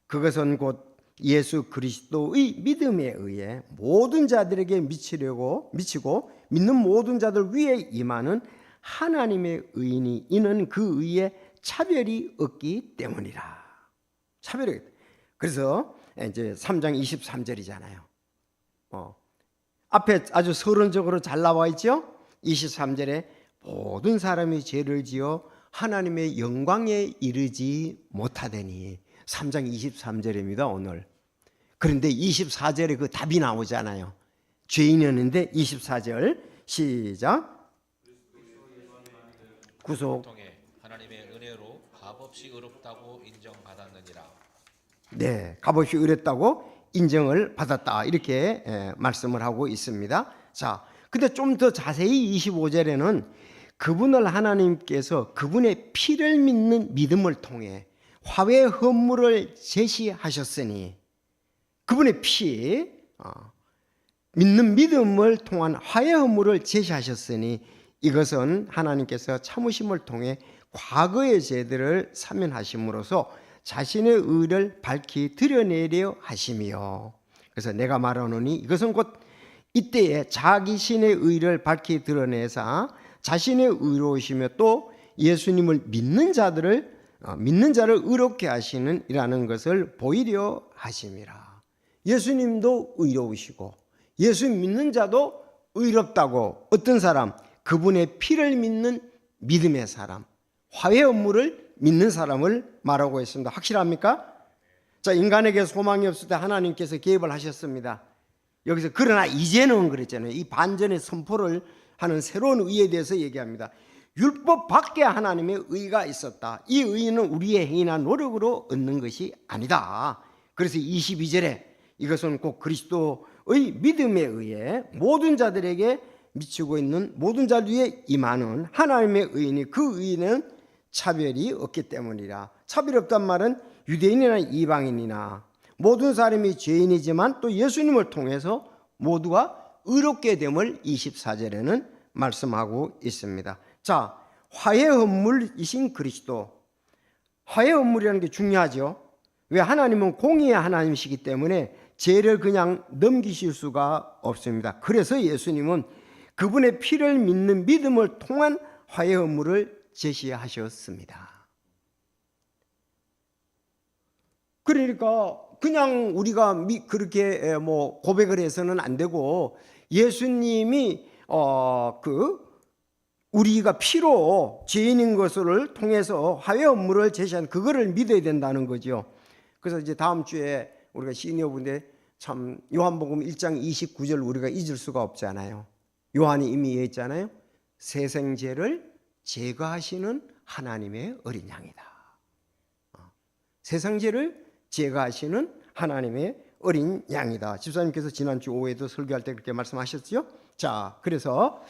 그것은 곧 예수 그리스도의 믿음에 의해 모든 자들에게 미치고 믿는 모든 자들 위에 임하는 하나님의 의인이 이는 그 의에 차별이 없기 때문이라. 차별이. 그래서 이제 3장 23절이잖아요. 앞에 아주 서론적으로 잘 나와 있죠. 23절에 모든 사람이 죄를 지어 하나님의 영광에 이르지 못하더니 3장 23절입니다 오늘. 그런데 24절에 그 답이 나오잖아요. 죄인이었는데 24절 시작. 구속 통해 하나님의 은혜로 값없이 의롭다고 인정받았느니라. 네, 값없이 의롭다고 인정을 받았다 이렇게 말씀을 하고 있습니다. 자, 근데 좀 더 자세히 25절에는 그분을 하나님께서 그분의 피를 믿는 믿음을 통해 화해 헌물을 제시하셨으니 그분의 피 믿는 믿음을 통한 화해 헌물을 제시하셨으니 이것은 하나님께서 참으심을 통해 과거의 죄들을 사면하심으로써 자신의 의를 밝히 드러내려 하심이요. 그래서 내가 말하노니 이것은 곧 이때에 자기 신의 의를 밝히 드러내사 자신의 의로우시며 또 예수님을 믿는 자를 의롭게 하시는 이라는 것을 보이려 하심이라. 예수님도 의로우시고 예수 믿는 자도 의롭다고 어떤 사람? 그분의 피를 믿는 믿음의 사람, 화해 업무를 믿는 사람을 말하고 있습니다. 확실합니까? 자, 인간에게 소망이 없을 때 하나님께서 개입을 하셨습니다. 여기서 그러나 이제는 그랬잖아요. 이 반전의 선포를 하는 새로운 의에 대해서 얘기합니다. 율법 밖에 하나님의 의가 있었다. 이 의는 우리의 행위나 노력으로 얻는 것이 아니다. 그래서 22절에 이것은 꼭 그리스도의 믿음에 의해 모든 자들에게 미치고 있는 모든 자 위에 임하는 하나님의 의인이 그 의인은 차별이 없기 때문이라. 차별이 없단 말은 유대인이나 이방인이나 모든 사람이 죄인이지만 또 예수님을 통해서 모두가 의롭게 됨을 24절에는 말씀하고 있습니다. 자, 화해 헌물이신 그리스도. 화해 헌물이라는 게 중요하죠. 왜? 하나님은 공의의 하나님이시기 때문에 죄를 그냥 넘기실 수가 없습니다. 그래서 예수님은 그분의 피를 믿는 믿음을 통한 화해 헌물을 제시하셨습니다. 그러니까 그냥 우리가 그렇게 뭐 고백을 해서는 안 되고, 예수님이 우리가 피로 죄인인 것을 통해서 화해 업무를 제시한 그거를 믿어야 된다는 거죠. 그래서 이제 다음 주에 우리가 시니어분들 참 요한복음 1장 29절 우리가 잊을 수가 없잖아요. 요한이 이미 얘기했잖아요. 세상죄를 제거하시는 하나님의 어린 양이다. 세상죄를 제거하시는 하나님의 어린 양이다. 집사님께서 지난주 오후에도 설교할 때 그렇게 말씀하셨죠. 자, 그래서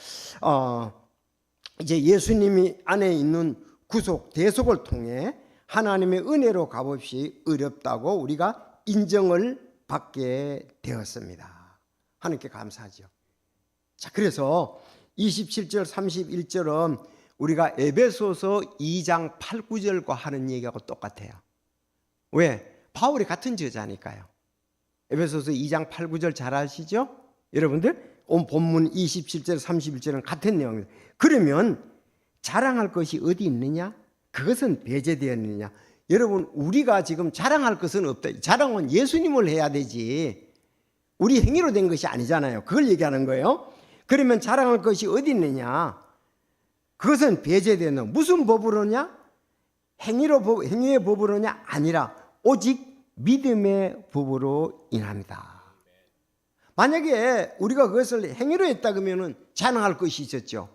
이제 예수님이 안에 있는 구속, 대속을 통해 하나님의 은혜로 값없이 의롭다고 우리가 인정을 받게 되었습니다. 하나님께 감사하죠. 자, 그래서 27절, 31절은 우리가 에베소서 2장 8, 9절과 하는 얘기하고 똑같아요. 왜? 바울이 같은 저자니까요. 에베소서 2장 8, 9절 잘 아시죠? 여러분들 온 본문 27절, 31절은 같은 내용입니다. 그러면 자랑할 것이 어디 있느냐? 그것은 배제되어 있느냐? 여러분, 우리가 지금 자랑할 것은 없다. 자랑은 예수님을 해야 되지 우리 행위로 된 것이 아니잖아요. 그걸 얘기하는 거예요. 그러면 자랑할 것이 어디 있느냐? 그것은 배제되는, 무슨 법으로냐? 행위의 법으로냐? 아니라 오직 믿음의 법으로 인합니다. 만약에 우리가 그것을 행위로 했다 그러면 자랑할 것이 있었죠.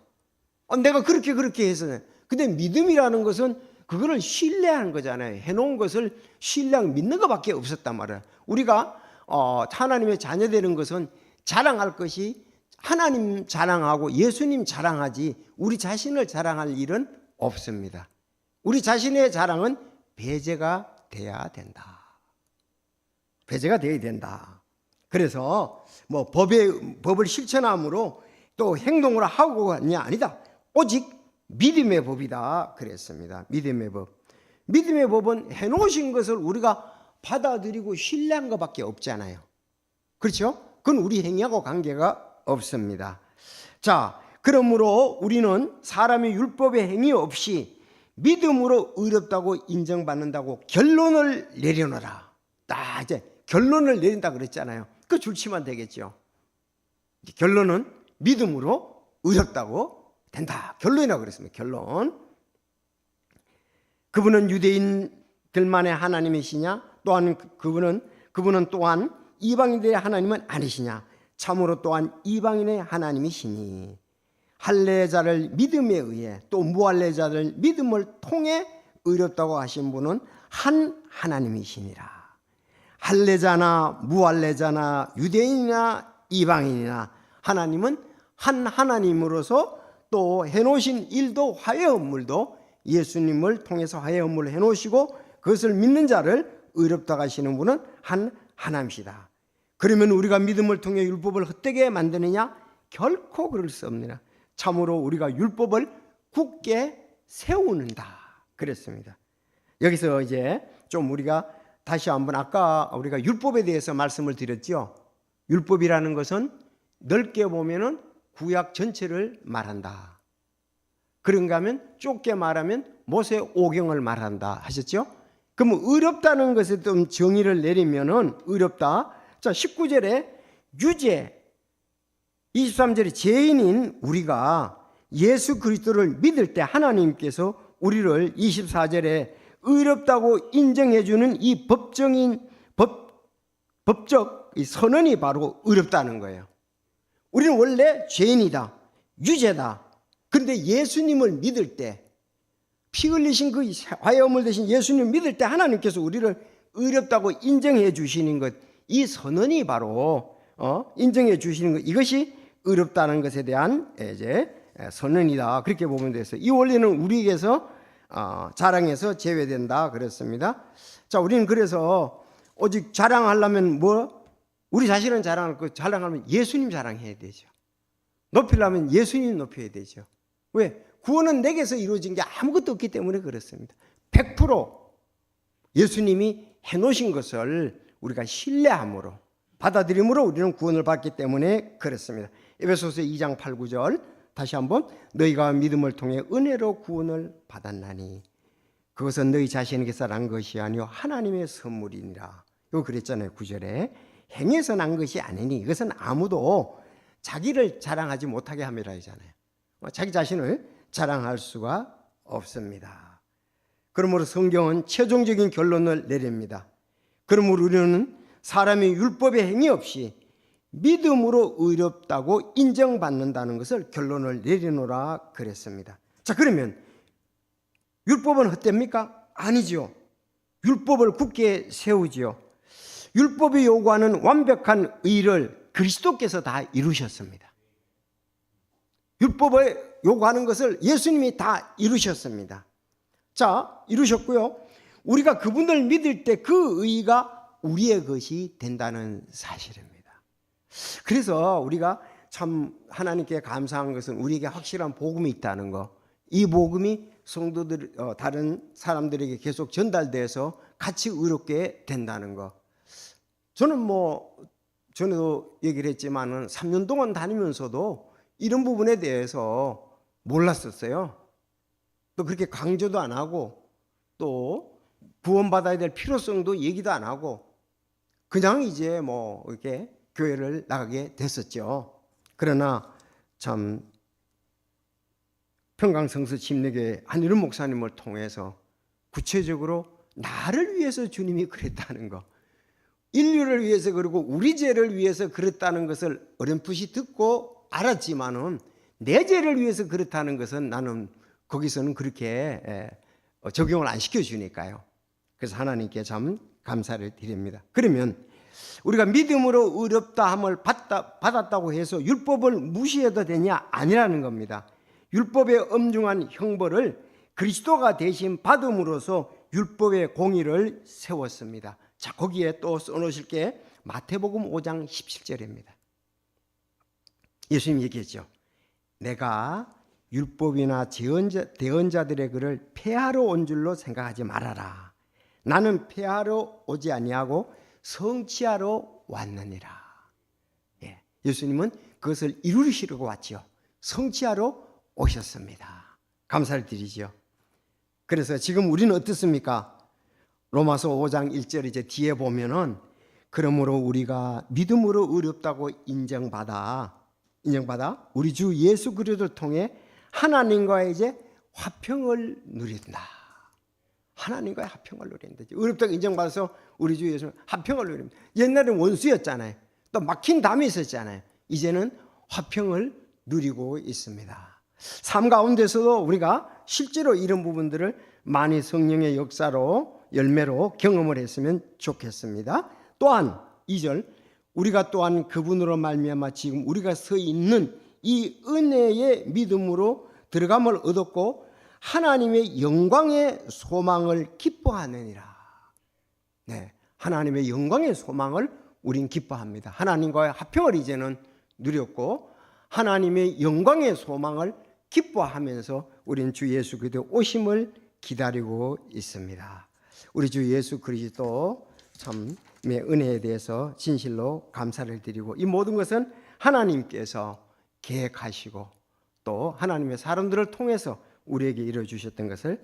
내가 그렇게 해서. 근데 믿음이라는 것은 그거를 신뢰하는 거잖아요. 해놓은 것을 신뢰하고 믿는 것밖에 없었단 말이에요. 우리가 하나님의 자녀되는 것은 자랑할 것이 하나님 자랑하고 예수님 자랑하지 우리 자신을 자랑할 일은 없습니다. 우리 자신의 자랑은 배제가 돼야 된다. 배제가 돼야 된다. 그래서 뭐 법을 실천함으로 또 행동으로 하고 하냐? 아니다. 오직 믿음의 법이다 그랬습니다. 믿음의 법. 믿음의 법은 해놓으신 것을 우리가 받아들이고 신뢰한 것밖에 없잖아요. 그렇죠? 그건 우리 행위하고 관계가 없습니다. 자, 그러므로 우리는 사람의 율법의 행위 없이 믿음으로 의롭다고 인정받는다고 결론을 내려놓아라. 딱 이제 결론을 내린다 그랬잖아요. 그 줄치면 되겠죠. 결론은 믿음으로 의롭다고 된다. 결론이라고 그랬습니다. 결론. 그분은 유대인들만의 하나님이시냐? 또한 그분은 또한 이방인들의 하나님은 아니시냐? 참으로 또한 이방인의 하나님이시니 할례자를 믿음에 의해 또 무할례자를 믿음을 통해 의롭다고 하신 분은 한 하나님이시니라. 할례자나 무할례자나 유대인이나 이방인이나 하나님은 한 하나님으로서 또 해놓으신 일도 화해 업물도 예수님을 통해서 화해 업물을 해놓으시고 그것을 믿는 자를 의롭다고 하시는 분은 한 하나님이시다. 그러면 우리가 믿음을 통해 율법을 헛되게 만드느냐? 결코 그럴 수 없느냐. 참으로 우리가 율법을 굳게 세우는다 그랬습니다. 여기서 이제 좀 우리가 다시 한번 아까 우리가 율법에 대해서 말씀을 드렸죠. 율법이라는 것은 넓게 보면은 구약 전체를 말한다. 그런가 하면 좁게 말하면 모세 오경을 말한다 하셨죠? 그럼 의롭다는 것에 좀 정의를 내리면은 의롭다. 자, 19절에 유죄, 23절에 죄인인 우리가 예수 그리스도를 믿을 때 하나님께서 우리를 24절에 의롭다고 인정해 주는 이 법적 이 선언이 바로 의롭다는 거예요. 우리는 원래 죄인이다, 유죄다. 그런데 예수님을 믿을 때, 피 흘리신 그 화해함을 대신 예수님을 믿을 때 하나님께서 우리를 의롭다고 인정해 주시는 것, 이 선언이 바로 인정해 주시는 것, 이것이 의롭다는 것에 대한 이제 선언이다. 그렇게 보면 됐어요. 이 원리는 우리에게서 자랑해서 제외된다 그랬습니다. 자, 우리는 그래서 오직 자랑하려면 우리 자신은 자랑하려면 예수님 자랑해야 되죠. 높이려면 예수님 높여야 되죠. 왜? 구원은 내게서 이루어진 게 아무것도 없기 때문에 그렇습니다. 100% 예수님이 해놓으신 것을 우리가 신뢰함으로 받아들임으로 우리는 구원을 받기 때문에 그렇습니다. 에베소서 2장 8, 9절 다시 한번 너희가 믿음을 통해 은혜로 구원을 받았나니 그것은 너희 자신에게서 난 것이 아니요 하나님의 선물이니라. 이거 그랬잖아요. 9절에 행해서 난 것이 아니니 이것은 아무도 자기를 자랑하지 못하게 함이라 하잖아요. 자기 자신을 자랑할 수가 없습니다. 그러므로 성경은 최종적인 결론을 내립니다. 그러므로 우리는 사람이 율법의 행위 없이 믿음으로 의롭다고 인정받는다는 것을 결론을 내리노라 그랬습니다. 자, 그러면 율법은 헛됩니까? 아니죠. 율법을 굳게 세우지요. 율법이 요구하는 완벽한 의를 그리스도께서 다 이루셨습니다. 율법을 요구하는 것을 예수님이 다 이루셨습니다. 자, 이루셨고요. 우리가 그분을 믿을 때 그 의가 우리의 것이 된다는 사실입니다. 그래서 우리가 참 하나님께 감사한 것은 우리에게 확실한 복음이 있다는 거, 이 복음이 성도들 다른 사람들에게 계속 전달돼서 같이 의롭게 된다는 거. 저는 전에도 얘기를 했지만은 3년 동안 다니면서도 이런 부분에 대해서 몰랐었어요. 또 그렇게 강조도 안 하고 또 구원받아야 될 필요성도 얘기도 안 하고 그냥 이제 이렇게 교회를 나가게 됐었죠. 그러나 참 평강성서 침례교회 한일훈 목사님을 통해서 구체적으로 나를 위해서 주님이 그랬다는 거, 인류를 위해서 그리고 우리 죄를 위해서 그랬다는 것을 어렴풋이 듣고 알았지만은 내 죄를 위해서 그렇다는 것은 나는 거기서는 그렇게 적용을 안 시켜주니까요. 그래서 하나님께 참 감사를 드립니다. 그러면 우리가 믿음으로 의롭다함을 받았다고 해서 율법을 무시해도 되냐? 아니라는 겁니다. 율법의 엄중한 형벌을 그리스도가 대신 받음으로써 율법의 공의를 세웠습니다. 자, 거기에 또 써놓으실 게 마태복음 5장 17절입니다. 예수님 얘기했죠. 내가 율법이나 대언자들의 글을 폐하러 온 줄로 생각하지 말아라. 나는 폐하러 오지 아니하고 성취하러 왔느니라. 예수님은 그것을 이루시려고 왔지요. 성취하러 오셨습니다. 감사를 드리죠. 그래서 지금 우리는 어떻습니까? 로마서 5장 1절 이제 뒤에 보면은 그러므로 우리가 믿음으로 의롭다고 인정받아 우리 주 예수 그리스도를 통해 하나님과의 이제 화평을 누린다. 하나님과의 화평을 누린다. 의롭다고 인정받아서 우리 주 예수 화평을 누립니다. 옛날에는 원수였잖아요. 또 막힌 담이 있었잖아요. 이제는 화평을 누리고 있습니다. 삶 가운데서도 우리가 실제로 이런 부분들을 많이 성령의 역사로 열매로 경험을 했으면 좋겠습니다. 또한 2절 우리가 또한 그분으로 말미암아 지금 우리가 서 있는 이 은혜의 믿음으로 들어감을 얻었고 하나님의 영광의 소망을 기뻐하느니라. 하나님의 영광의 소망을 우린 기뻐합니다. 하나님과의 화평을 이제는 누렸고 하나님의 영광의 소망을 기뻐하면서 우린 주 예수 그리스도 오심을 기다리고 있습니다. 우리 주 예수 그리스도 참의 은혜에 대해서 진실로 감사를 드리고 이 모든 것은 하나님께서 계획하시고 또 하나님의 사람들을 통해서 우리에게 이루어주셨던 것을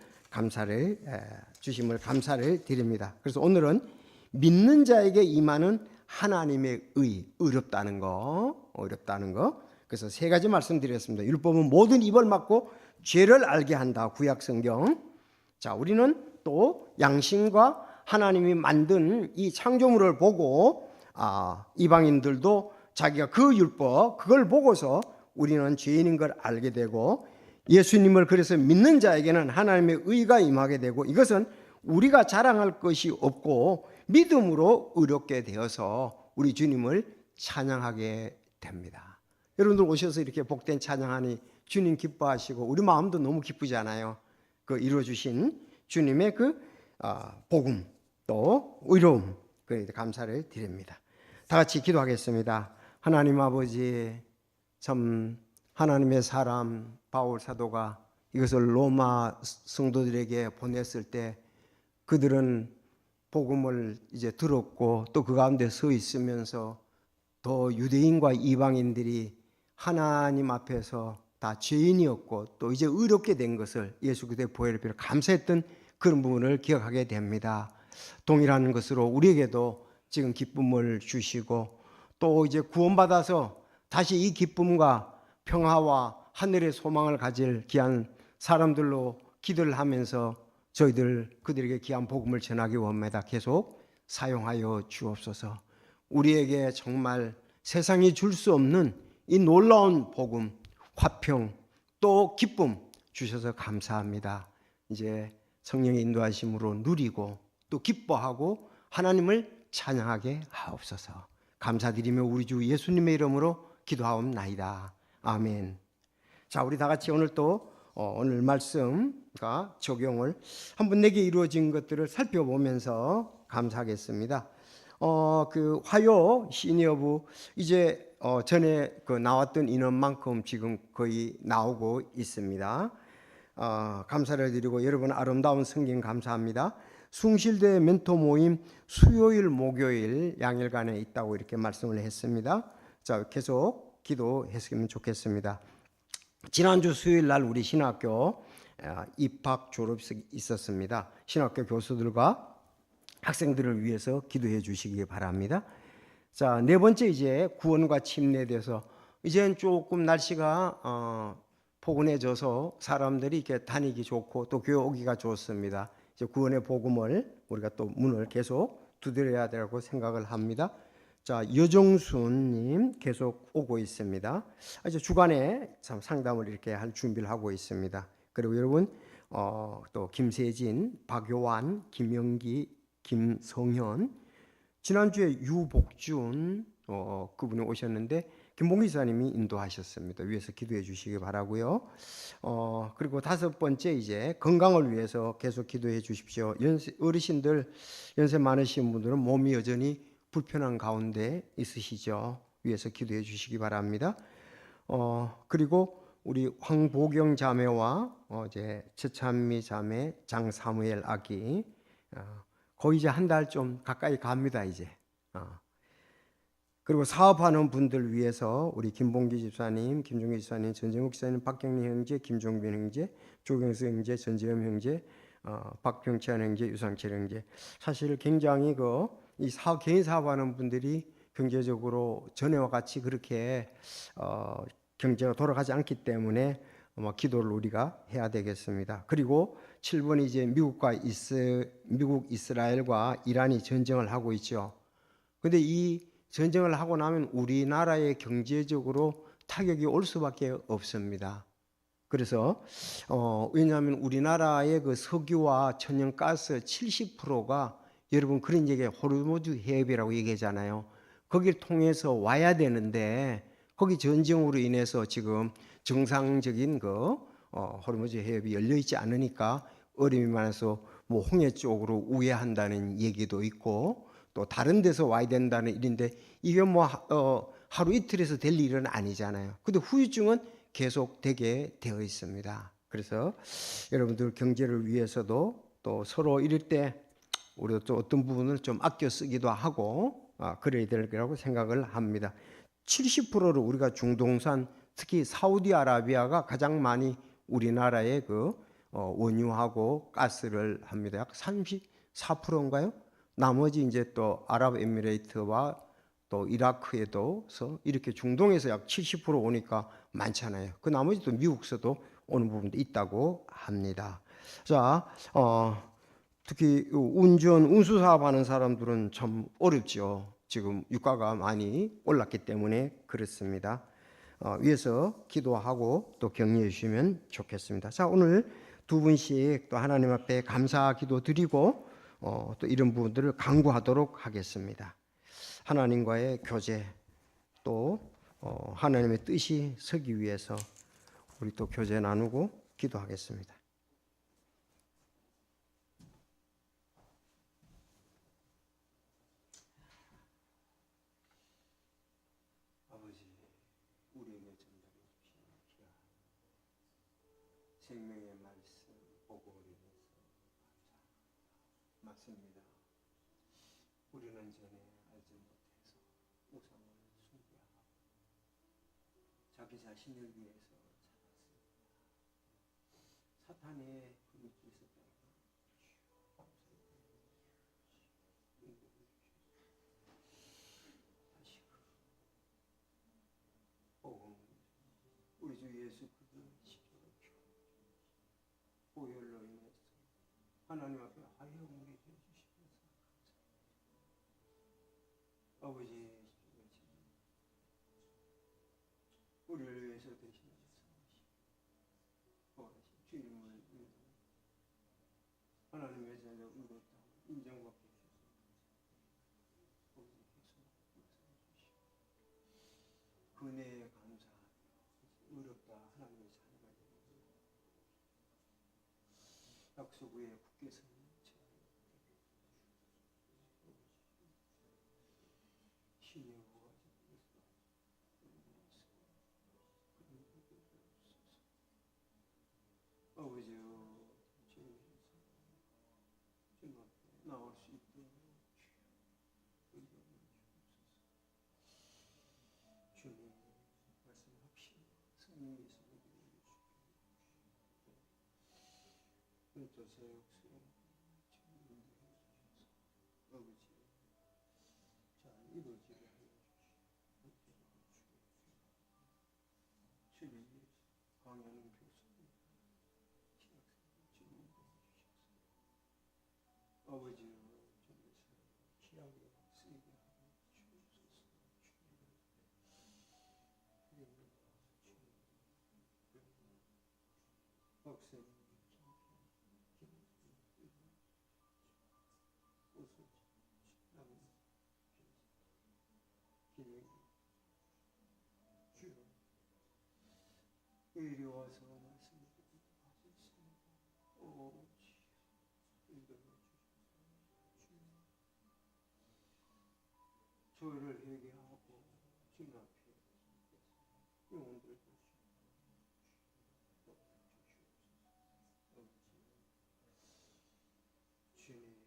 주심을 감사를 드립니다. 그래서 오늘은 믿는 자에게 임하는 하나님의 의롭다는 거. 그래서 세 가지 말씀드렸습니다. 율법은 모든 입을 막고 죄를 알게 한다. 구약성경. 자, 우리는 또 양심과 하나님이 만든 이 창조물을 보고 이방인들도 자기가 그 율법 그걸 보고서 우리는 죄인인 걸 알게 되고 예수님을 그래서 믿는 자에게는 하나님의 의가 임하게 되고 이것은 우리가 자랑할 것이 없고 믿음으로 의롭게 되어서 우리 주님을 찬양하게 됩니다. 여러분들 오셔서 이렇게 복된 찬양하니 주님 기뻐하시고 우리 마음도 너무 기쁘잖아요. 그 이루어주신 주님의 그 복음 또 의로움 감사를 드립니다. 다 같이 기도하겠습니다. 하나님 아버지 참 하나님의 사람 바울 사도가 이것을 로마 성도들에게 보냈을 때 그들은 복음을 이제 들었고 또 그 가운데 서 있으면서 더 유대인과 이방인들이 하나님 앞에서 다 죄인이었고 또 이제 의롭게 된 것을 예수 그리스도의 보혈을 빌어 감사했던 그런 부분을 기억하게 됩니다. 동일한 것으로 우리에게도 지금 기쁨을 주시고 또 이제 구원받아서 다시 이 기쁨과 평화와 하늘의 소망을 가질 귀한 사람들로 기도를 하면서 저희들 그들에게 귀한 복음을 전하기 원합니다. 계속 사용하여 주옵소서. 우리에게 정말 세상이 줄 수 없는 이 놀라운 복음, 화평, 또 기쁨 주셔서 감사합니다. 이제 성령의 인도하심으로 누리고 또 기뻐하고 하나님을 찬양하게 하옵소서. 감사드리며 우리 주 예수님의 이름으로 기도하옵나이다. 아멘. 자, 우리 다 같이 오늘 또 오늘 말씀과 적용을 한번 내게 이루어진 것들을 살펴보면서 감사하겠습니다. 그 화요 시니어부 이제 전에 그 나왔던 인원만큼 지금 거의 나오고 있습니다. 감사를 드리고 여러분 아름다운 성경 감사합니다. 숭실대 멘토 모임 수요일 목요일 양일간에 있다고 이렇게 말씀을 했습니다. 자, 계속 기도했으면 좋겠습니다. 지난주 수요일 날 우리 신학교 입학 졸업식이 있었습니다. 신학교 교수들과 학생들을 위해서 기도해 주시기 바랍니다. 자, 네 번째 이제 구원과 침례에 대해서 이제는 조금 날씨가 포근해져서 사람들이 이렇게 다니기 좋고 또 교회 오기가 좋습니다. 이제 구원의 복음을 우리가 또 문을 계속 두드려야 되라고 생각을 합니다. 자, 여정순님 계속 오고 있습니다. 이제 주간에 참 상담을 이렇게 할 준비를 하고 있습니다. 그리고 여러분 또 김세진, 박요한, 김영기, 김성현, 지난주에 유복준 그분이 오셨는데 김봉기 지사님이 인도하셨습니다. 위에서 기도해 주시기 바라고요. 그리고 다섯 번째 이제 건강을 위해서 계속 기도해 주십시오. 어르신들 연세 많으신 분들은 몸이 여전히 불편한 가운데 있으시죠. 위에서 기도해 주시기 바랍니다. 그리고 우리 황보경 자매와 이제 최찬미 자매, 장사무엘 아기 거의 이제 한 달 좀 가까이 갑니다 이제. 그리고 사업하는 분들 위해서 우리 김봉기 집사님, 김종기 집사님, 전정욱 집사님, 박경리 형제, 김종빈 형제, 조경수 형제, 전재현 형제, 박병찬 형제, 유상철 형제. 사실 굉장히 이 개인 사업하는 분들이 경제적으로 전에와 같이 그렇게 경제가 돌아가지 않기 때문에 기도를 우리가 해야 되겠습니다. 그리고 7번 이제 미국 이스라엘과 이란이 전쟁을 하고 있죠. 그런데 이 전쟁을 하고 나면 우리나라의 경제적으로 타격이 올 수밖에 없습니다. 그래서 왜냐하면 우리나라의 그 석유와 천연가스 70%가 여러분 그런 얘기에 호르무즈 해협이라고 얘기하잖아요. 거기를 통해서 와야 되는데 거기 전쟁으로 인해서 지금 정상적인 호르무즈 해협이 열려 있지 않으니까 어려움이 많아서 뭐 홍해 쪽으로 우회한다는 얘기도 있고 또 다른 데서 와야 된다는 일인데 이게 뭐 하루 이틀에서 될 일은 아니잖아요. 근데 후유증은 계속 되게 되어 있습니다. 그래서 여러분들 경제를 위해서도 또 서로 이럴 때 우리도 또 어떤 부분을 좀 아껴 쓰기도 하고 그래야 될 거라고 생각을 합니다. 70%를 우리가 중동산 특히 사우디아라비아가 가장 많이 우리나라에 원유하고 가스를 합니다. 약 34%인가요? 나머지 이제 또 아랍에미레이트와 또 이라크에도서 이렇게 중동에서 약 70% 오니까 많잖아요. 그 나머지 또 미국서도 오는 부분도 있다고 합니다. 자, 특히 운수 사업하는 사람들은 참 어렵죠. 지금 유가가 많이 올랐기 때문에 그렇습니다. 위에서 기도하고 또 격려해 주시면 좋겠습니다. 자, 오늘 두 분씩 또 하나님 앞에 감사 기도 드리고 또 이런 부분들을 강구하도록 하겠습니다. 하나님과의 교제 또 하나님의 뜻이 서기 위해서 우리 또 교제 나누고 기도하겠습니다. 생명의 말씀 복음을 인해서 맞습니다. 우리는 전에 알지 못해서 우상을 숭배하고 자기 자신을 위해서 살았습니다. 사탄의 힘이 있었다가 다시 복음 우리 주 예수 그리스도의 십자가 보혈로 인해서 하나님 앞에 화해함을 해주시면서 아버지 우리를 위해서 대신하셔서 주님을 하나님의 자녀 의롭다 인정받게 해주셔서 아버지께서 역사해 주시고 그네에 감사하며 의롭다 하나님의 자녀가 되는 약속 위에 굳게 서는 신의 후가 아버지여 주님 앞에 나올 수 있도록 주님 말씀합시다. 성령께서 우리를 주시고 또 사역수에 주님 인도해 주셔서 아버지 잘 이루어지게 하여 주시고 주님 강연은 교수님 주님 인도해 주셔서 아버지여 주님께서 귀하게 쓰이게 하여 주옵소서. 박사님 이리 와서 말씀을 듣도록 하셨습니다. 오 주여 인도해 주셔서 저희를 회개하고 주님 앞에 영혼들 주님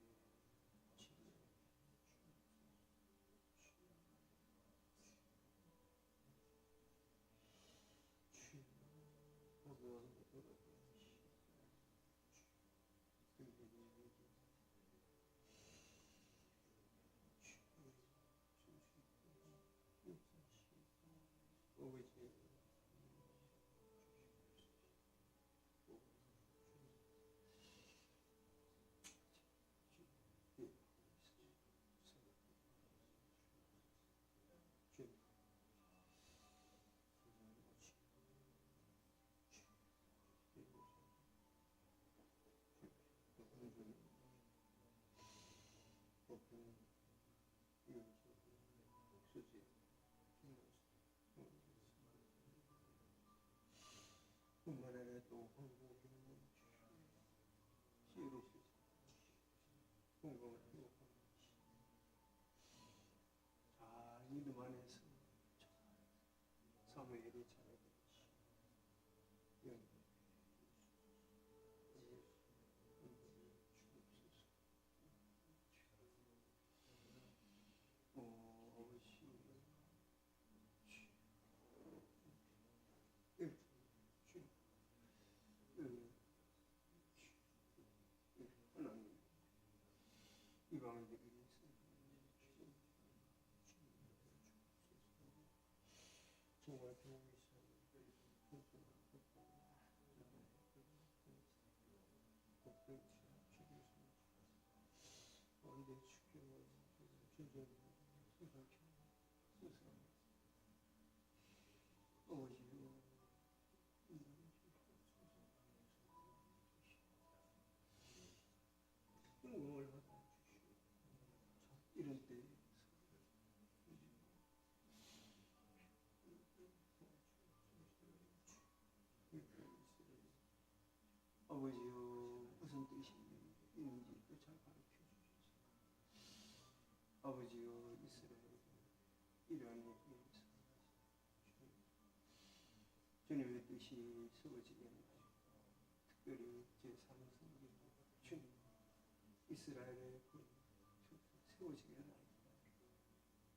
뿐만 아니라 또 헌금을 시으르시고 헌금을 회복하고 잘 믿음 안에서 잘 사무엘의 자녀가 되시고 하나님 이방인들을 위해서 정말 배우이시오. 언제 주께로 주전 수사케 수사 어머니요 응원을 받아 주시오. 이런 때에 아버지요 무슨 뜻이 있는지 잘 가르쳐 주셔서 아버지요 이스라엘 이란에 의해서 주님의 뜻이 세워지게 하시고 특별히 제3성경 주님 이스라엘의 그 세워지게 나이다.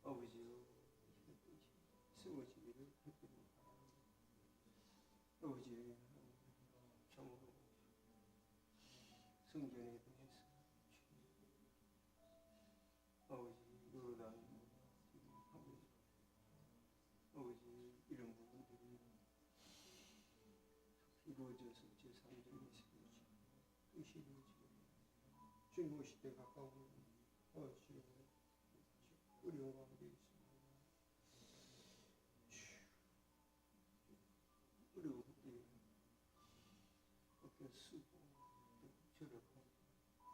아버지여 이런 뜻이 세워지기를 기쁘게 바랍니다. 아버지 참으로 성전에 대해서 아버지 요르단 아버지 이런 부분들이 이루어져서 제3전이 세워지고 뜻이 이루어지고 주님 오실 때 가까운 아버지 어려운 가운데 있습니다. 어려울 때 어깨 쓰고 저력하고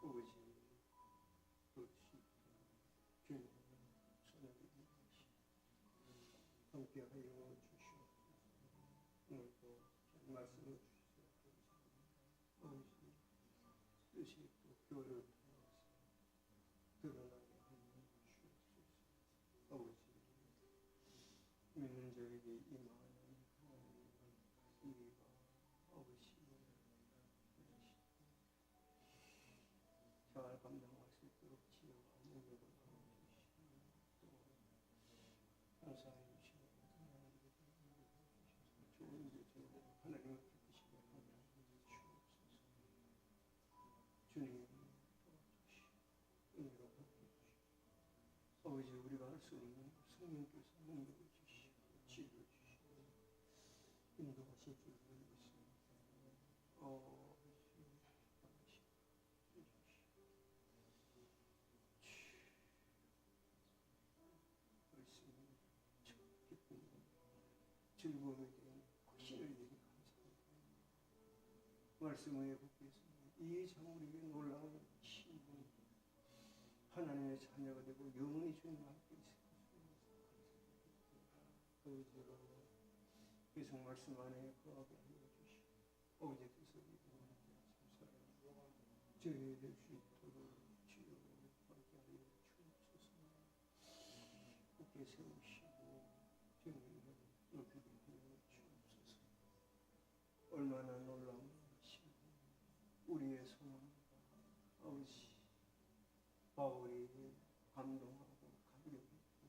아버지 그것이 주님 손을 이루시 함께하여 주시옵소서. 오늘도 잘 말씀을 주시옵소서. 아버지 뜻이 또 교회를 통해서 드러나게 하여 주옵소서. 아버지 믿는 자에게 임하는 하나님의 은혜가 아버지 잘 감당할 수 있도록 지혜와 능력을 주시고 또 감사해 주시고 하나님께 좋은 제대로 하나님을 기쁘시게 하여 주옵소서. 주님 도와주시고 은혜로 갚아주시고 아버지 우리가 할 수 없는 성령께서 능력을 주시고 지혜를 주시고 인도하실 줄 믿습니다. 즐거움에 대한 확신을 내게 감사합니다. 말씀을 해보겠습니다. 이 참 우리에게 놀라운 신분 하나님의 자녀가 되고 영원히 주님 함께 있을 것을 감사합니다. 계속 말씀 안에 거하게 하여 주시고 어제 뜻을 이루는 감사합니다. 저희 될 수 있도록 주여 함께 하여 주옵소서. 함께 세우시고 주님을 높이게 하여 주옵소서. 얼마나 놀라운 것이고 우리의 소망 아버지 바울이 감동하고 감격했고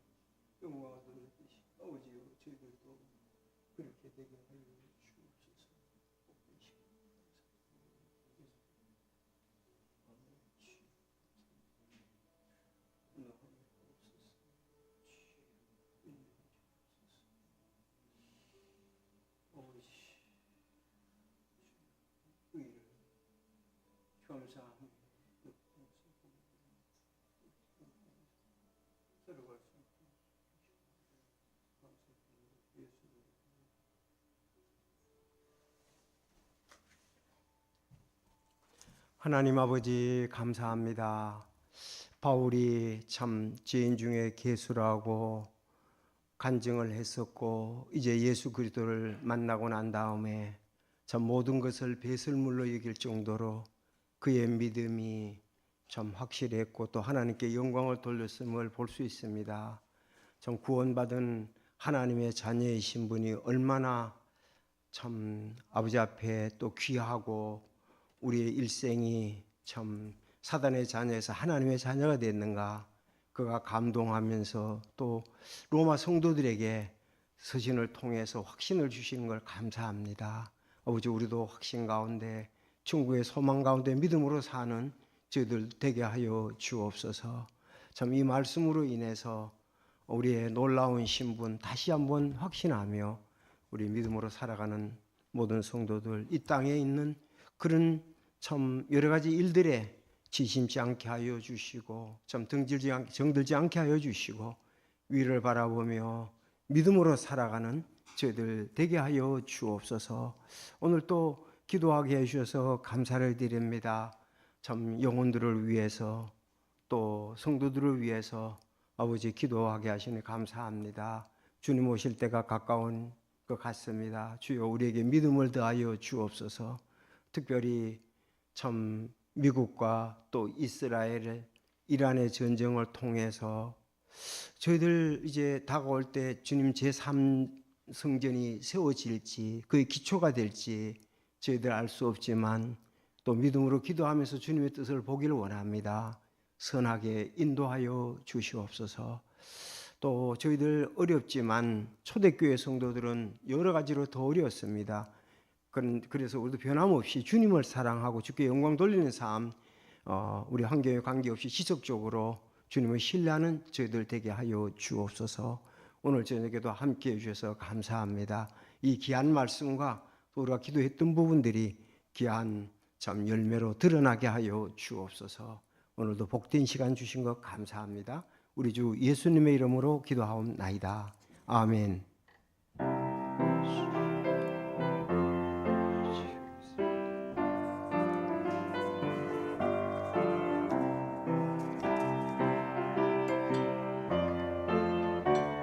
영광을 돌렸듯이 아버지여 저희들도 그렇게 되게 하여 주옵소서. 복 되시고 의를 감사하며 들어갈 수 있게 감사드리고 예수를 하나님 아버지 감사합니다. 바울이 참 죄인 중에 괴수라고 간증을 했었고 이제 예수 그리스도를 만나고 난 다음에 참 모든 것을 배설물로 여길 정도로 그의 믿음이 참 확실했고 또 하나님께 영광을 돌렸음을 볼 수 있습니다. 참 구원받은 하나님의 자녀의 신분이 얼마나 참 아버지 앞에 또 귀하고 우리의 일생이 참 사단의 자녀에서 하나님의 자녀가 됐는가 그가 감동하면서 또 로마 성도들에게 서신을 통해서 확신을 주시는 걸 감사합니다. 아버지 우리도 확신 가운데 천국의 소망 가운데 믿음으로 사는 저희들 되게 하여 주옵소서. 참 이 말씀으로 인해서 우리의 놀라운 신분 다시 한번 확신하며 우리 믿음으로 살아가는 모든 성도들 이 땅에 있는 그런 참 여러 가지 일들에 지심치 않게 하여 주시고 참 정들지 않게 하여 주시고 위를 바라보며 믿음으로 살아가는 저희들 되게 하여 주옵소서. 오늘 또 기도하게 해주셔서 감사를 드립니다. 참 영혼들을 위해서 또 성도들을 위해서 아버지 기도하게 하시니 감사합니다. 주님 오실 때가 가까운 것 같습니다. 주여 우리에게 믿음을 더하여 주옵소서. 특별히 참 미국과 또 이스라엘, 이란의 전쟁을 통해서 저희들 이제 다가올 때 주님 제3성전이 세워질지 그의 기초가 될지 저희들 알 수 없지만 또 믿음으로 기도하면서 주님의 뜻을 보기를 원합니다. 선하게 인도하여 주시옵소서. 또 저희들 어렵지만 초대교회 성도들은 여러 가지로 더 어려웠습니다. 그래서 우리도 변함없이 주님을 사랑하고 주께 영광 돌리는 삶, 우리 환경에 관계없이 지속적으로 주님을 신뢰하는 저희들 되게 하여 주옵소서. 오늘 저녁에도 함께해 주셔서 감사합니다. 이 귀한 말씀과 또 우리가 기도했던 부분들이 귀한 참 열매로 드러나게 하여 주옵소서. 오늘도 복된 시간 주신 것 감사합니다. 우리 주 예수님의 이름으로 기도하옵나이다. 아멘.